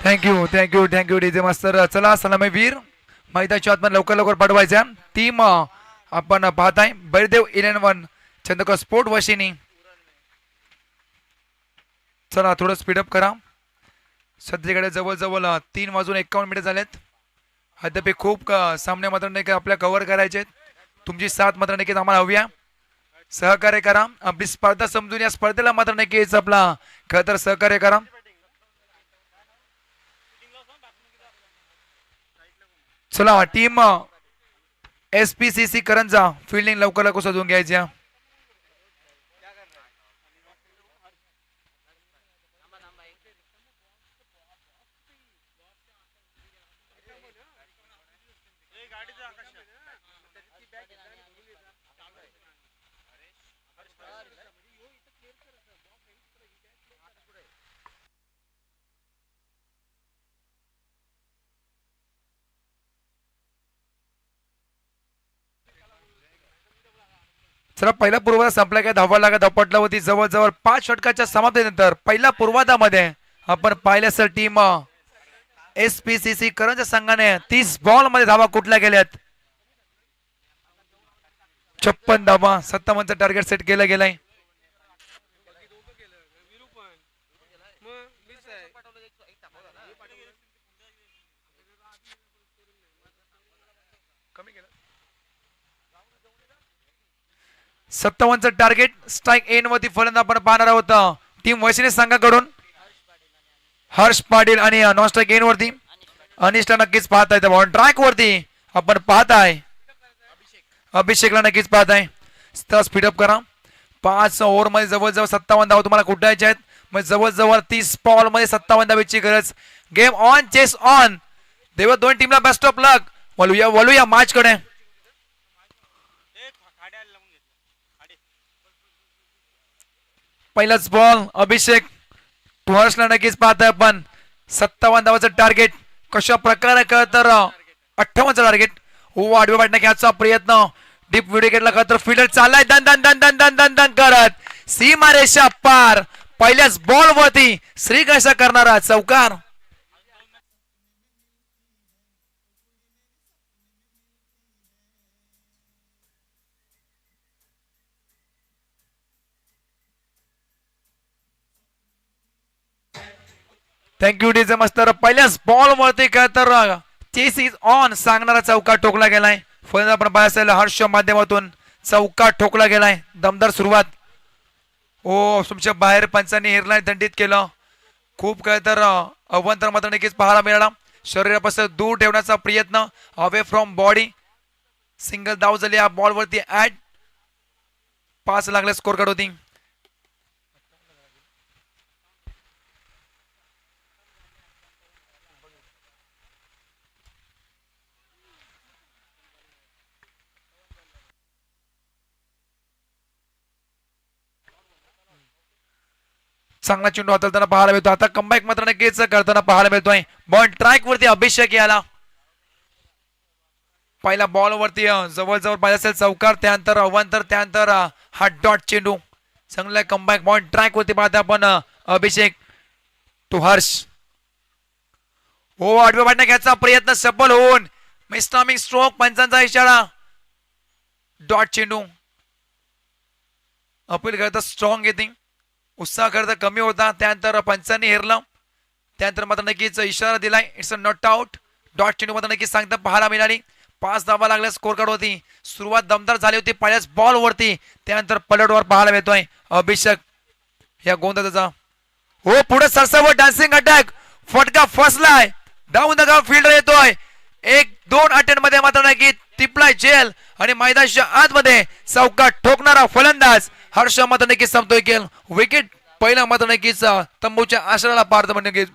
Speaker 2: थँक्यू डीजे मास्तर. चला सलामी वीर मैदानाच्या आतमध्ये लवकर लवकर पाठवायच्या टीम आपण पाहताय बैरदेव 11 चंद्रकर स्पोर्ट वशिनी. चला थोडं स्पीडअप करा. सध्याकडे जवळजवळ 3:51 झालेत. अद्याप खूप सामने मात्र नाही का आपल्या कव्हर करायचे. तुमची साथ मात्र नक्कीच आम्हाला हव्या. सहकार्य करा. आपली स्पर्धा समजून या स्पर्धेला मात्र नक्कीच आपला खरं तर सहकार्य करा. चला टीम SPCC करंजा फिल्डिंग लवकर लवकर सजवून घ्यायच्या. चला पहिला पूर्वाधा संपला काय धावा लागा धपटला होती. जवळजवळ 5 षटकाच्या समाप्तीनंतर पहिल्या पूर्वाधामध्ये आपण पाहिलं सर टीम SPCC करंजा संघाने 30 बॉल मध्ये धावा कुठल्या गेल्यात. 56 धावा. 57चं टार्गेट सेट केलं गेलंय. सत्तावनचं टार्गेट स्ट्राईक एन वरती फलंदाज आपण पाहणार आहोत टीम वैशिने संघाकडून. हर्ष पाटील आणि नॉन स्ट्राईक एन वरती अनिष्ठा नक्कीच पाहताय. ऑन ट्रॅक वरती आपण पाहताय अभिषेकला नक्कीच पाहताय. स्पीडअप करा. 5 ओव्हर मध्ये जवळजवळ 57 धावा तुम्हाला कुठायच्या आहेत. म्हणजे जवळजवळ 30 बॉल मध्ये 57 धावेची गरज. Game on chase on. देव दोन टीमला बेस्ट ऑफ लक. वळूया मॅच कडे. पहिलाच बॉल अभिषेक टू हर्षला नक्कीच पाहताय आपण. 57 धावाचं टार्गेट कशा प्रकारे तर 58चं टार्गेट. हो आडव्या वाटण्या घ्यायचा प्रयत्न डीप विकेटला तर फिल्डर चाललाय दन दन दन दन दन दन दन करत सीमारेषा पार. पहिल्याच बॉल वरती श्रीकृष्ण करणारा चौकार. थँक्यू डीजे मास्तर. पहिल्याच बॉल वरती काय तर चेस इज ऑन सांगणारा चौका ठोकला गेलाय. फलंदाज आपण पाहायला हर्ष माध्यमातून चौका ठोकला गेलाय. दमदार सुरुवात. ओ तुमच्या बाहेर पंचांनी हिरलाय दंडित केलं. खूप काय तर अवंतर मात्र नक्कीच पाहायला मिळाला. शरीरापासून दूर ठेवण्याचा प्रयत्न अवे फ्रॉम बॉडी. सिंगल धाव झाली या बॉल वरती. ऍट 5 लागले स्कोर कार्ड होती. चांगला चेंडू हाताळताना पाहायला मिळतो. आता कमबॅक मात्र नक्कीच करताना पाहायला मिळतोय. बॉल ट्रॅक वरती अभिषेक याला. पहिला बॉल वरती जवळजवळ पाहिजे असेल चौकार. त्यानंतर अवांतर. त्यानंतर हा डॉट चेंडू. चांगला कमबॅक बॉल ट्रॅक वरती पाहता आपण अभिषेक टू हर्ष. हो आडव्या वाटण्या घ्यायचा प्रयत्न सफल होऊन मिस्टॉमिंग स्ट्रोक. पंचांचा इशारा. डॉट चेंडू. अपील करता स्ट्रॉंग येते. उत्साह करता कमी होता. त्यानंतर पंचांनी हेरलं. त्यानंतर मात्र नक्कीच इशारा दिलाय. It's a not out. Dot चेंडू मात्र नक्कीच सांगता पाहायला मिळाली. 5 धावा लागल्या स्कोर कार्ड होती. सुरुवात दमदार झाली होती पहिल्याच बॉल वरती. त्यानंतर पलटवार पाहायला मिळतोय अभिषेक या गोंधळाचा. हो पुढे सरसावट डान्सिंग अटॅक. फटका फसलाय. डाऊन द ग्राउंड फिल्डर येतोय. 1-2 अटेम्प्ट मध्ये मात्र नक्कीच टिपलाय जेल आणि मैदानाच्या आतमध्ये चौका ठोकणारा फलंदाज हर्ष मात्र नक्कीच संपतोय केल. विकेट पहिला मात्र नक्कीच तंबूच्या आश्रयाला पार्थ म्हणजे नक्कीच.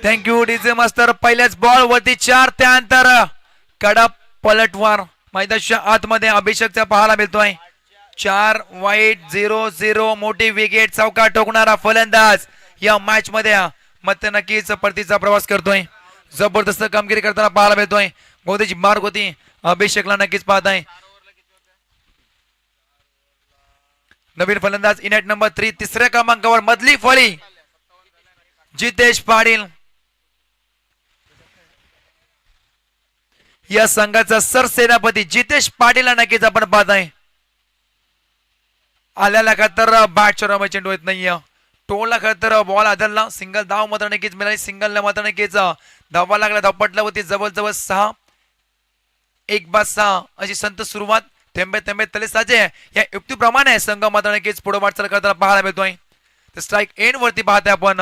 Speaker 2: थँक्यू डीजे मास्तर. पहिल्याच बॉल वरती 4. त्यानंतर कडा पलटवार मैदानाच्या आतमध्ये अभिषेकचा पाहायला मिळतोय. 4 वाईट 0-0 मोठी विकेट चौका ठोकणारा फलंदाज या मॅच मध्ये मग नक्कीच परतीचा प्रवास करतोय. जबरदस्त कामगिरी करताना पाहायला मिळतोय. बहुतेची मार्क होती अभिषेकला नक्कीच पाहत आहे. नवीन फलंदाज इनेट नंबर 3 तिसऱ्या क्रमांकावर मधली फळी जितेश पाटील या संघाचा सरसेनापती जितेश पाटील नक्कीच आपण पाहत आहे. आल्याला का तर बॅटच्या रमाय चेंडू येत नाहीये. टोलला खर तर बॉल आदलला सिंगल धाव मात्र नक्कीच मिळाली. सिंगल मात्र नक्कीच धावा लागला. धावपटला होती जवळजवळ 6-1-6 अशी संत सुरुवात. थेंबे थेंबे तले साजे या युक्तीप्रमाणे संघ मात्र नक्कीच पुढे वाटचाल करताना पाहायला मिळतोय. तर स्ट्राईक एंड वरती पाहतोय आपण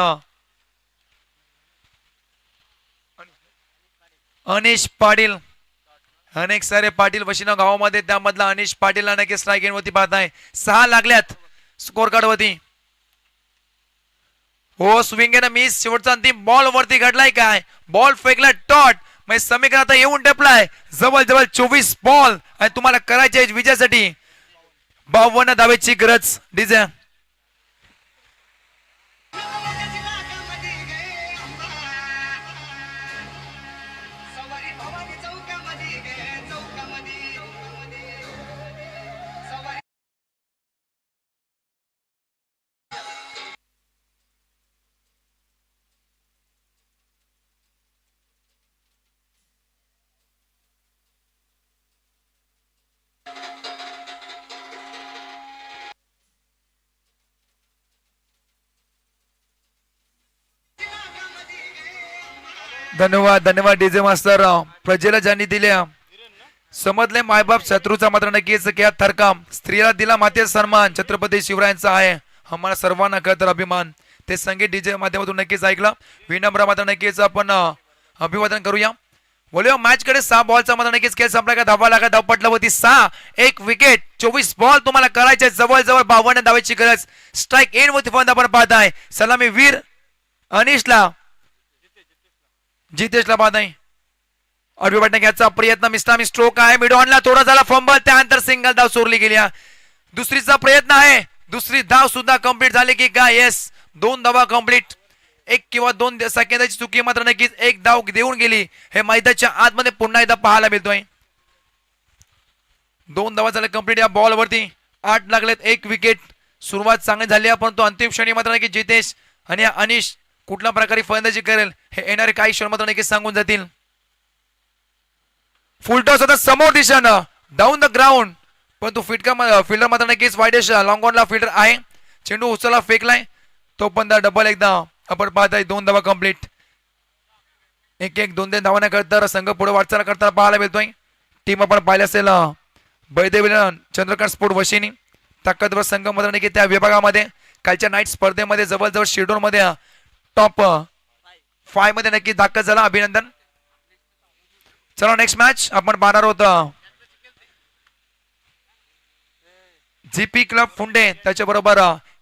Speaker 2: अनिश पाटील. अनेक सारे पाटील वशिना गावामध्ये त्यामधला अनिश पाटीलला नक्की स्ट्राईक एंड वरती पाहत आहे. 6 लागल्यात स्कोर कार्ड वरती. हो स्विंग एन मिस. शेवटचा अंतिम बॉल वरती घडलाय काय. बॉल फेकला टॉट. मग समीकरण आता येऊन टेपलाय. जवळ 24 बॉल आणि तुम्हाला करायचे विजयासाठी 52 धावेची गरज. डीजे धन्यवाद धन्यवाद डीजे मास्तर. प्रजेला ज्यांनी दिल्या समजले मायबाप शत्रूचा मात्र नक्कीच क्या थरकाम. स्त्रीला दिला मातेचा सन्मान छत्रपती शिवरायांचा आहे आम्हाला सर्वांना खरं अभिमान. ते संगीत डीजे माध्यमातून नक्कीच ऐकलं. विनम्र मात्र नक्कीच आपण अभिवादन करूया. बोलूया मॅच कडे. 6 बॉलचा मात्र नक्कीच खेळ संपला का. धावा लागा धावपटला होती 6 1 विकेट 24 बॉल तुम्हाला करायचे. जवळजवळ 52 धावेची गरज. स्ट्राईक एंड वरती फलंदाज आपण पाहत आहे. सलामी वीर अनिशला जितेशला पाहत आहे. अडवी वाटणे घ्यायचा प्रयत्न. मिस्टामी स्ट्रोक आहे. मिड ऑनला थोडा झाला फंबल. त्यानंतर सिंगल धाव चोरली गेली. दुसरीचा प्रयत्न आहे. दुसरी धाव सुद्धा कंप्लीट झाली की काय. येस 2 धावा कंप्लीट. 1 किंवा 2 सेकंदाची चुकी मात्र नक्कीच 1 धाव देऊन गेली. हे मैदानाच्या आतमध्ये पुन्हा एकदा पाहायला मिळतोय. 2 धावा झाल्या कंप्लीट या बॉल वरती. 8 लागलेत 1 विकेट. सुरुवात चांगली झाली आहे परंतु अंतिम क्षणी मात्र नक्की जितेश आणि अनिश कुठल्या प्रकारे फलंदाजी करेल हे येणारे काही क्षण मात्र नक्कीच सांगून जातील. फुलटॉस आता समोर दिशेनं डाऊन द ग्राउंड परंतु फिल्डर मात्र नक्कीच वाईडेश लॉंग ऑनला फिल्डर आहे. चेंडू उचलला फेकलाय. तो पण डबल एकदा आपण पाहत आहे. 2 धावा कंप्लीट. 1-1 2-2 धावांना करता संघ पुढे वाटचाल करताना पाहायला मिळतोय. टीम आपण पाहिले असेल बैदेव चंद्रकांत स्पोर्ट वशिनी ताकदवर संघ मात्र नक्की त्या विभागामध्ये कालच्या नाईट स्पर्धेमध्ये जवळजवळ शेड्यूल मध्ये टॉप 5 मध्ये नक्की दाखल झाला. अभिनंदन. चला नेक्स्ट मॅच आपण पाहणार होतो. जीपी क्लब फुंडे त्याच्याबरोबर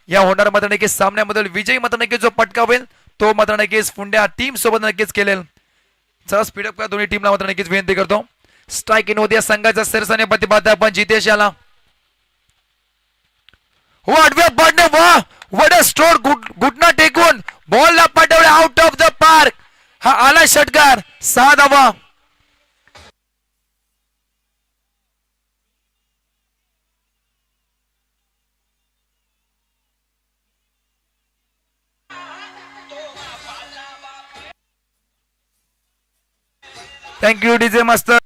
Speaker 2: या होणार मात्र नक्कीच सामन्यामधील विजयी मात्र नक्कीच जो पटकावेल तो मात्र नक्कीच फुंड्या टीम सोबत नक्कीच केलेल. चला स्पीडअप करा दोन्ही टीमला मात्र नक्कीच विनंती करतो. स्ट्राईक इन होती संघाचा सरसाने प्रतिपाद आपण जितेश याला. हो आडव्या पडणे. वा वड स्ट्रोक घुटना टेकून बॉलला पाठवले आउट ऑफ द पार्क. हा आला षटकार. 6 धावा. Thank you DJ master.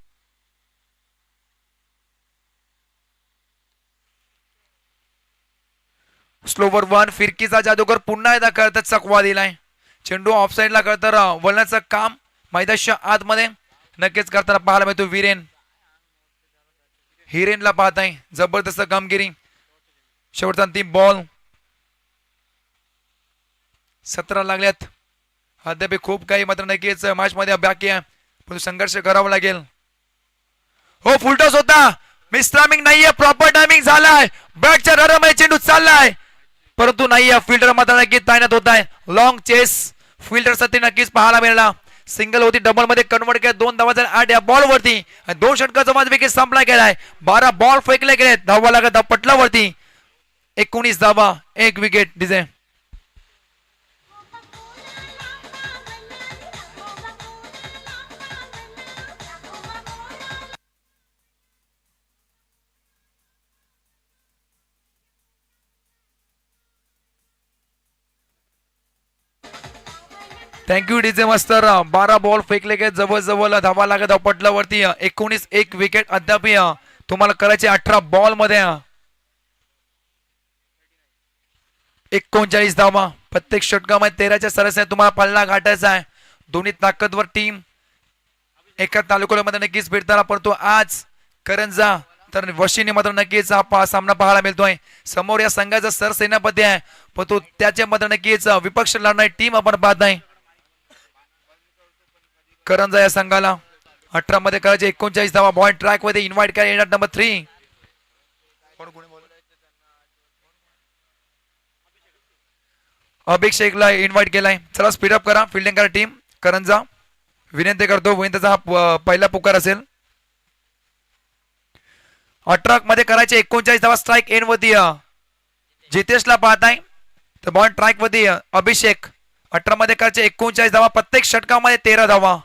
Speaker 2: स्लोवर 1 फिरकीचा जादूगर पुन्हा एकदा करतात चकवा दिलाय. चेंडू ऑफसाईडला करतर वळण्याचं काम मैदानाच्या आतमध्ये नक्कीच करताना पाहायला मिळतो. हिरेनला पाहत आहे. जबरदस्त कामगिरी. शेवटचा अंतिम बॉल. 17 लागल्यात. अद्याप खूप काही मात्र नक्कीच मॅच मध्ये बाकी आहे पण संघर्ष करावा लागेल. हो फुलटॉस होता. मिस टायमिंग नाहीये. प्रॉपर टायमिंग झालाय. बॅटच्या रडामध्ये चेंडू चाललाय परंतु नाही. फिल्डर मात्र नक्कीच तैनात होत आहे. लॉंग चेस फिल्डर साठी नक्कीच पाहायला मिळाला. सिंगल होती डबल मध्ये कन्वर्ट केलं 2 धावा झाल्या 8 या बॉल वरती 2 षटकाचा माझा विकेट संपला गेलाय 12 बॉल फेकले गेले धावा लागत धाव पटलावरती 19 धावा 1 wicket DJ. Thank you DJ master 12 ball फेकले गेले जवळ धावा लागत पटलावरती 19 1 विकेट अद्याप तुम्हाला करायचे 18 बॉल मध्ये 39 धावा प्रत्येक षटकामध्ये 13च्या सरासरी तुम्हाला पल्ला गाठायचा आहे. दोन्ही ताकदवर टीम एका तालुक्यामध्ये नक्कीच भेटताना परंतु आज करंजा तर वशिनी मात्र नक्कीच हा सामना पाहायला मिळतोय. समोर या संघाचा सरसेनापती आहे परंतु त्याच्या मात्र नक्कीच विपक्ष लढणारी टीम आपण पाहत आहे. करंजा या संघाला 18 मध्ये करायचे 39 धावा बॉल ट्रॅक मध्ये इन्व्हाइट करा येणार नंबर 3 अभिषेकला इन्व्हाइट केलाय. चला स्पीडअप करा फिल्डिंग करा टीम करंजा विनंती करतो. विनंतीचा हा पहिला पुकार असेल. 18 मध्ये करायचे 39 धावा स्ट्राईक एन वरती जितेशला पाहताय तर बॉल ट्रॅक वरती अभिषेक 18 मध्ये करायचे 39 धावा प्रत्येक षटकामध्ये 13 धावा.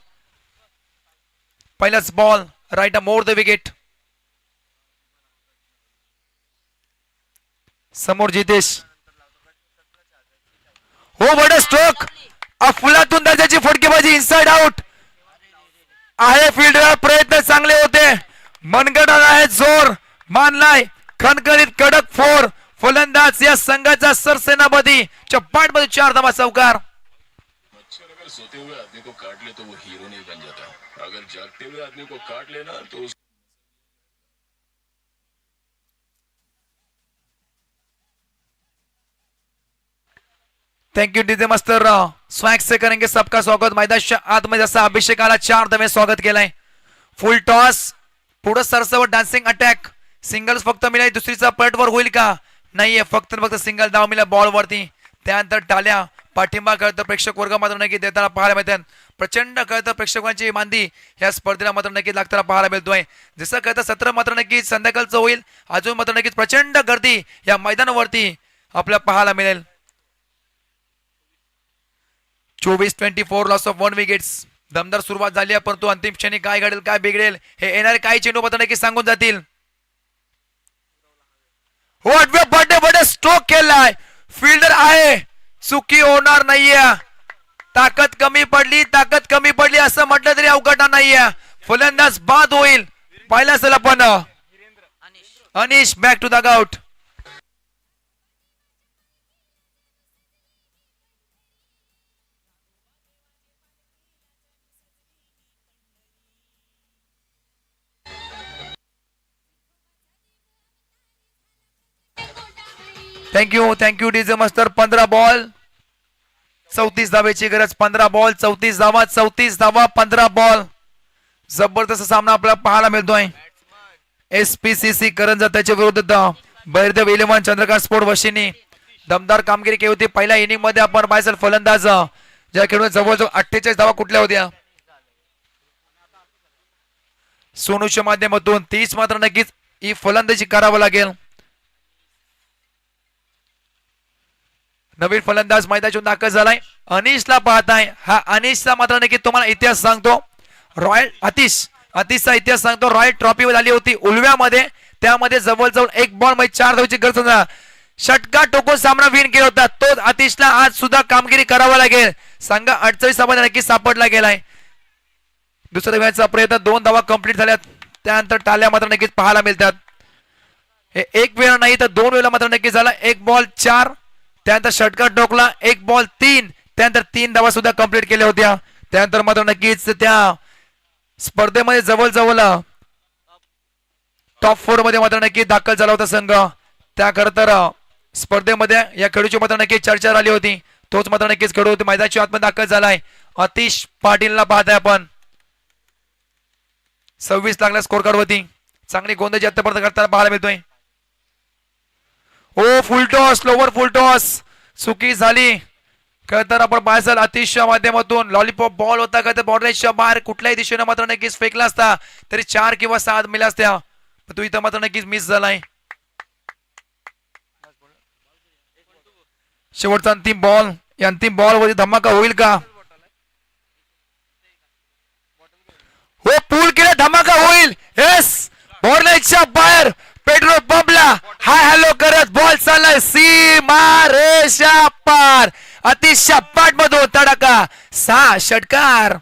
Speaker 2: पहिलाच ball right more the wicket. समोर जितेश हो वड स्ट्रोक अफलातून दर्जाची फटकेबाजी इनसाइड आउट आहे. फील्डर प्रयत्न चांगले होते मनगटाला आहे जोर मानलाय खणखणीत कडक फोर फलंदाज या संघाचा सरसेनापती चप्पाट मध्ये 4 धावा चौकार.
Speaker 3: अगर सोते हुए आदमी को काट ले तो वो हीरो नहीं बन जाता. अगर जागते हुए आदमी को काट लेना तो
Speaker 2: थँक्यू डीजे मास्टर स्वॅग से करेंगे सबका स्वागत. मैदानाच्या आतमध्ये जसा अभिषेकाला 4 धावे स्वागत केलाय. फुल टॉस पुढे सरसवर डान्सिंग अटॅक सिंगल्स फक्त मिळाली दुसरीचा पलटवर होईल का नाहीये फक्त सिंगल धाव मिळाला बॉल वरती. त्यानंतर टाल्या पाठिंबा करतं प्रेक्षक वर्ग मात्र नक्की देताना पाहायला मिळतात. प्रचंड कळतं प्रेक्षकांची मांदी या स्पर्धेला मात्र नक्की लागताना पाहायला मिळतोय. जसं कळतं 17 मात्र नक्कीच संध्याकाळचं होईल. अजून मात्र नक्कीच प्रचंड गर्दी या मैदानावरती आपल्याला पाहायला मिळेल. 24-24 लॉस ऑफ 1 विकेट्स दमदार सुरुवात झाली आहे परंतु अंतिम क्षणी काय घडेल काय बिघडेल हे येणारे काही चेंडू मात्र नक्की सांगून जातील. हो बर्थडे स्ट्रोक केलाय फील्डर आहे चुकी होणार नाहीये. ताकद कमी पडली असं म्हटलं तरी अवघड नाहीये. फलंदाज बाद होईल. पाहिला असेल आपण Anish back to the out. Thank you DJ master. 15 ball 34 धावेची गरज. 15 बॉल 34 धावा 15 बॉल जबरदस्त सामना आपल्याला पाहायला मिळतोय. SPCC करंजा त्याच्या विरोधात बैरदेव 11 चंद्रकांत स्पोर्ट वशिनी दमदार कामगिरी केली होती. पहिल्या इनिंग मध्ये आपण पाहिलं फलंदाज ज्या खेळून जवळजवळ 48 धावा कुठल्या होत्या सोनूच्या माध्यमातून 30 मात्र नक्कीच ही फलंदाजी करावं लागेल. नवीन फलंदाज मैदानातून दाखल झालाय अनिशला पाहताय. हा अनिशचा मात्र नक्की तुम्हाला इतिहास सांगतो. रॉयल अतिशचा इतिहास सांगतो. रॉयल ट्रॉफी झाली होती उलव्यामध्ये त्यामध्ये जवळजवळ 1 बॉल मध्ये 4 धावांची गरज षटका टोकून सामना विन केला होता. तो अतिशला आज सुद्धा कामगिरी करावा लागेल. संघ 48 मध्ये नक्की सापडला गेलाय. दुसऱ्या मॅचचा प्रयत्न 2 धावा कंप्लीट झाल्यात. त्यानंतर टाळ्या मात्र नक्कीच पाहायला मिळतात. हे एक वेळा नाही तर 2 वेळा मात्र नक्की झाला. 1 बॉल 4 त्यानंतर षटकार टोकला 1 बॉल 3 त्यानंतर 3 धावा सुद्धा कंप्लीट केल्या होत्या. त्यानंतर मात्र नक्कीच त्या स्पर्धेमध्ये जवळजवळ टॉप 4 मध्ये मात्र नक्की दाखल झाला होता संघ. त्याकरता तर स्पर्धेमध्ये या खेळूची मात्र नक्की चर्चा झाली होती. तोच मात्र नक्कीच खेळू होती मैदानाची आतमध्ये दाखल झालाय. अतिश पाटीलला पाहताय आपण 26 लागला स्कोर कार्ड वरती. चांगली गोंधळी आतापर्यंत करताना पाहायला मिळतोय. Oh full toss lower full toss चुकी झाली खरं तर आपण पाहायचं अतिशय माध्यमातून लॉलीपॉप बॉल होता का तर बॉर्डरच्या बाहेर कुठल्याही दिशेने मात्र नक्कीच फेकला असता तरी 4 किंवा 6 मिळाल्या असत्या, पण तो इथं मात्र नक्कीच मिस झालाय. शेवटचा अंतिम बॉल, या अंतिम बॉल वरती धमाका होईल का? हो, पूल केला, धमाका होईल. येस, बॉर्डरच्या बाहेर पेट्रोल पंपला हाय हॅलो करत बॉल चाललाय सीमा रेषा पार. अतिशय पाठ मधून तडाका, 6 षटकार.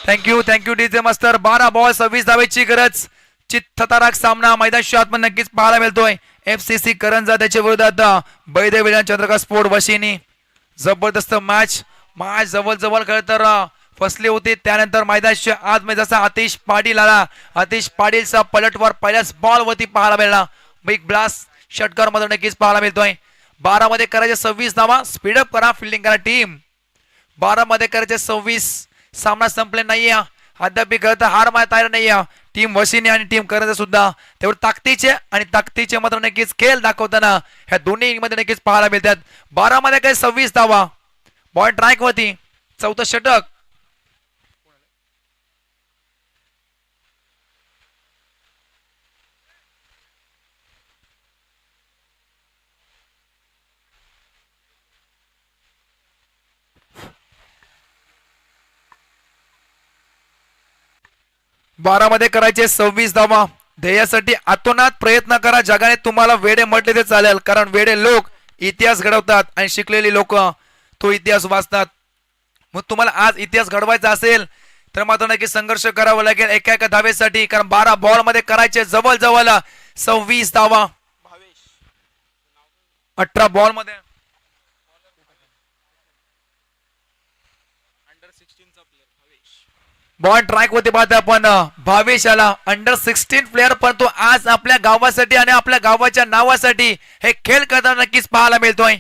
Speaker 2: Thank you DJ master. 12 बॉल 26 धावेची गरज. चित्तथरारक सामना मैदानाच्या आतमध्ये नक्कीच पाहायला मिळतोय. FCC करंजा त्याच्या विरोधात बैदे विधान चंद्रका स्पोर्ट वशिनी. जबरदस्त मॅच जवळ खरं तर फसले होते. त्यानंतर मैदानाच्या आतमध्ये जसा आतिश पाटील आला, आतिश पाटीलचा पलटवार पहिल्याच बॉल वरती पाहायला मिळाला. बिग ब्लास्ट षटकार मध्ये नक्कीच पाहायला मिळतोय. 12 मध्ये करायचे 26 धावा. स्पीडअप करा, फिल्डिंग करा टीम. 12 मध्ये करायचे 26. सामना संपले नाहीये अद्याप करता हार माय तयार नाहीये टीम वशिनी आणि टीम करंजा सुद्धा. तेवढे ताकदीचे मात्र नक्कीच खेळ दाखवताना ह्या दोन्ही मध्ये नक्कीच पाहायला मिळतात. 12 मध्ये काही 26 धावा. बॉल ट्रॅक वरती, चौथं षटक. बारा मध्ये करायचे 26 धावा. ध्येयासाठी अतोनात प्रयत्न करा. जगाने तुम्हाला वेडे म्हटले ते चालेल, कारण वेडे लोक इतिहास घडवतात आणि शिकलेली लोक तो इतिहास वाचतात. मग तुम्हाला आज इतिहास घडवायचा असेल तर मात्र नक्की संघर्ष करावा लागेल एका धावेसाठी, कारण 12 बॉल मध्ये करायचे जवळ 26 धावा. 18 बॉल मध्ये बॉल ट्रॅक होते पाहता आपण. भावेश आला अंडर 16 प्लेअर, पण तो आज आपल्या गावासाठी आणि आपल्या गावाच्या नावासाठी हे खेळ करताना नक्कीच पाहायला मिळतोय.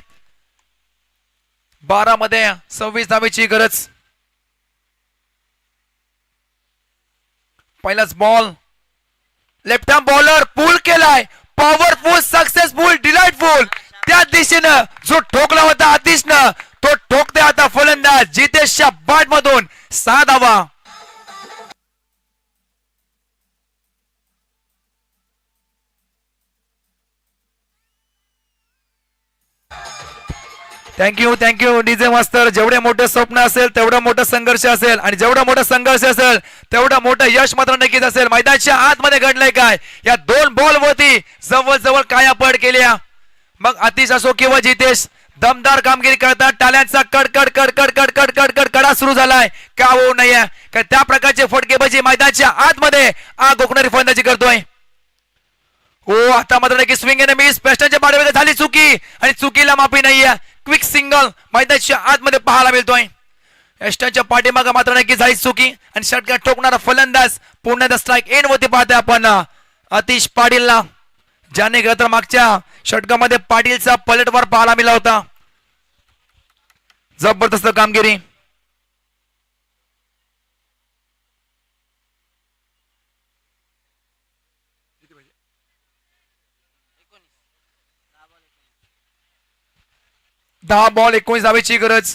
Speaker 2: 12 मध्ये 26 धावेची गरज. पहिलाच बॉल, लेफ्ट आर्म बॉलर पूल केलाय. Powerful, successful, delightful. त्या दिशेनं जो ठोकला होता आतिशनं, तो ठोकते आता फलंदाज जितेशच्या बॅट मधून. 6 धावा. Thank you DJ master. जेवढे मोठे स्वप्न असेल तेवढा मोठा संघर्ष असेल, आणि जेवढा मोठा संघर्ष असेल तेवढा मोठं यश मात्र नक्कीच असेल. मैदानाच्या आतमध्ये घडलंय काय, या 2 बॉल वरती जवळ कायापड केल्या. मग आतिश असो किंवा जितेश दमदार कामगिरी करतात. टाळ्यांचा कड कडा सुरू झालाय. का होऊ नये, का त्या प्रकारचे फटकेबाजी मैदानाच्या आतमध्ये आग ओकणारी फलंदाजी करतोय. हो, आता मात्र नक्की स्विंग एंड मिस. पेस्टनच्या पाठीमागे झाली चुकी आणि चुकीला माफी नाहीये. क्विक सिंगल मैदानाच्या आतमध्ये पाहायला मिळतोय. एस्टनच्या पाठीमागे मात्र नक्की झाली चुकी आणि षटकार ठोकणारा फलंदाज पुन्हा स्ट्राईक एंड वरती पाहतोय आपण आतिश पाटीलला, ज्याने तर मागच्या षटकामध्ये पाटीलचा पलटवार पाहायला मिळाला होता. जबरदस्त कामगिरी. दहा बॉल 19 धावेची गरज.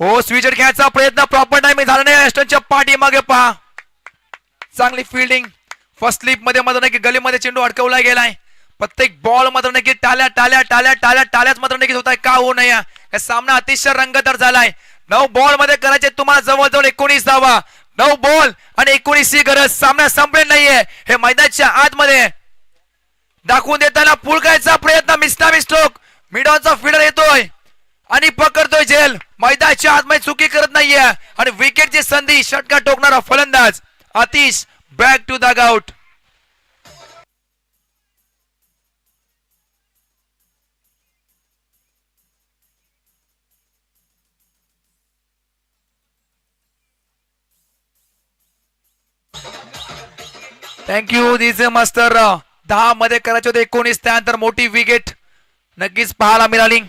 Speaker 2: हो, स्विचट घ्यायचा प्रयत्न प्रॉपर टाइमिंग झाला नाही. एस्टनच्या पाठीमागे पहा, चांगली फिल्डिंग. फर्स्ट स्लिप मध्ये मात्र नक्की गलीमध्ये चेंडू अडकवला गेलाय. प्रत्येक बॉल मात्र नक्की टाळ्याच मात्र नक्कीच होत आहे. का होऊ नये, सामना अतिशय रंगतदार झालाय. 9 बॉल मध्ये करायचे तुम्हाला जवळ 19 धावा. 9 बॉल आणि 19 ची गरज. सामना संपले नाहीये. हे मैदानाच्या आतमध्ये दाखवून देताना पूल करायचा प्रयत्न, मिस्टोक. मिडॉनचा फील्डर येतोय आणि पकडतोय झेल. मैदानाच्या आतमध्ये चुकी करत नाहीये आणि विकेटची संधी. षटकार टोकणारा फलंदाज Atish back to the out. Thank you DJ master. 10 मध्ये करायचे होते 19, त्यानंतर मोठी विकेट नक्कीच पाहायला मिळाली.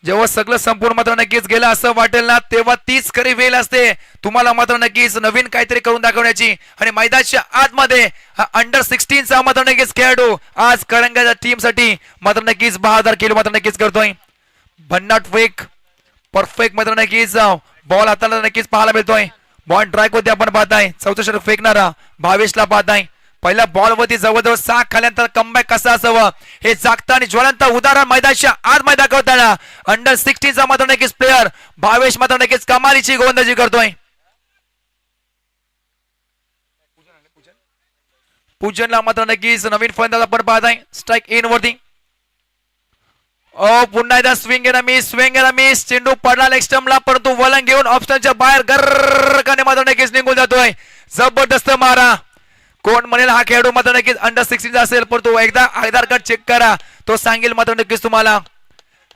Speaker 2: जेव्हा सगळं संपूर्ण मात्र नक्कीच गेलं असं वाटेल ना, तेव्हा तीच खरी वेळ असते तुम्हाला मात्र नक्कीच नवीन काहीतरी करून दाखवण्याची. आणि मैदानाच्या आतमध्ये अंडर 16चा मात्र नक्कीच खेळाडू आज करंगाच्या टीम साठी मात्र नक्कीच 12 किलो मात्र नक्कीच करतोय. भन्नाट फेक परफेक्ट मात्र नक्कीच बॉल हाताला नक्कीच पाहायला मिळतोय. बॉल ट्रॅक वरती आपण पाहताय. चौथा षटक फेकणारा भावेशला पाहताय. पहिल्या बॉल वरती जवळजवळ 6 खाल्यानंतर कमबॅक कसं असावं हे जागतं आणि ज्वलंत उदाहरण मैदानाच्या आत मध्ये दाखवताना अंडर 16चा मात्र नक्कीच प्लेअर भावेश मात्र नक्कीच कमालीची गोलंदाजी करतोय. पूजनला मात्र नक्कीच नवीन फलंदाज आपण पाहताय. स्ट्राईक इन वरती. पुन्हा एकदा स्विंग एन मिस चेंडू पडला लेग स्टंपला, परंतु वळण घेऊन ऑप्शनच्या बाहेर गर्रकने मात्र नक्कीच निघून जातोय. जबरदस्त मारा. कोण म्हणेल हा खेळाडू मात्र नक्कीच अंडर 16 असेल, परंतु एकदा आधार कार्ड चेक करा, तो सांगेल मात्र नक्कीच तुम्हाला.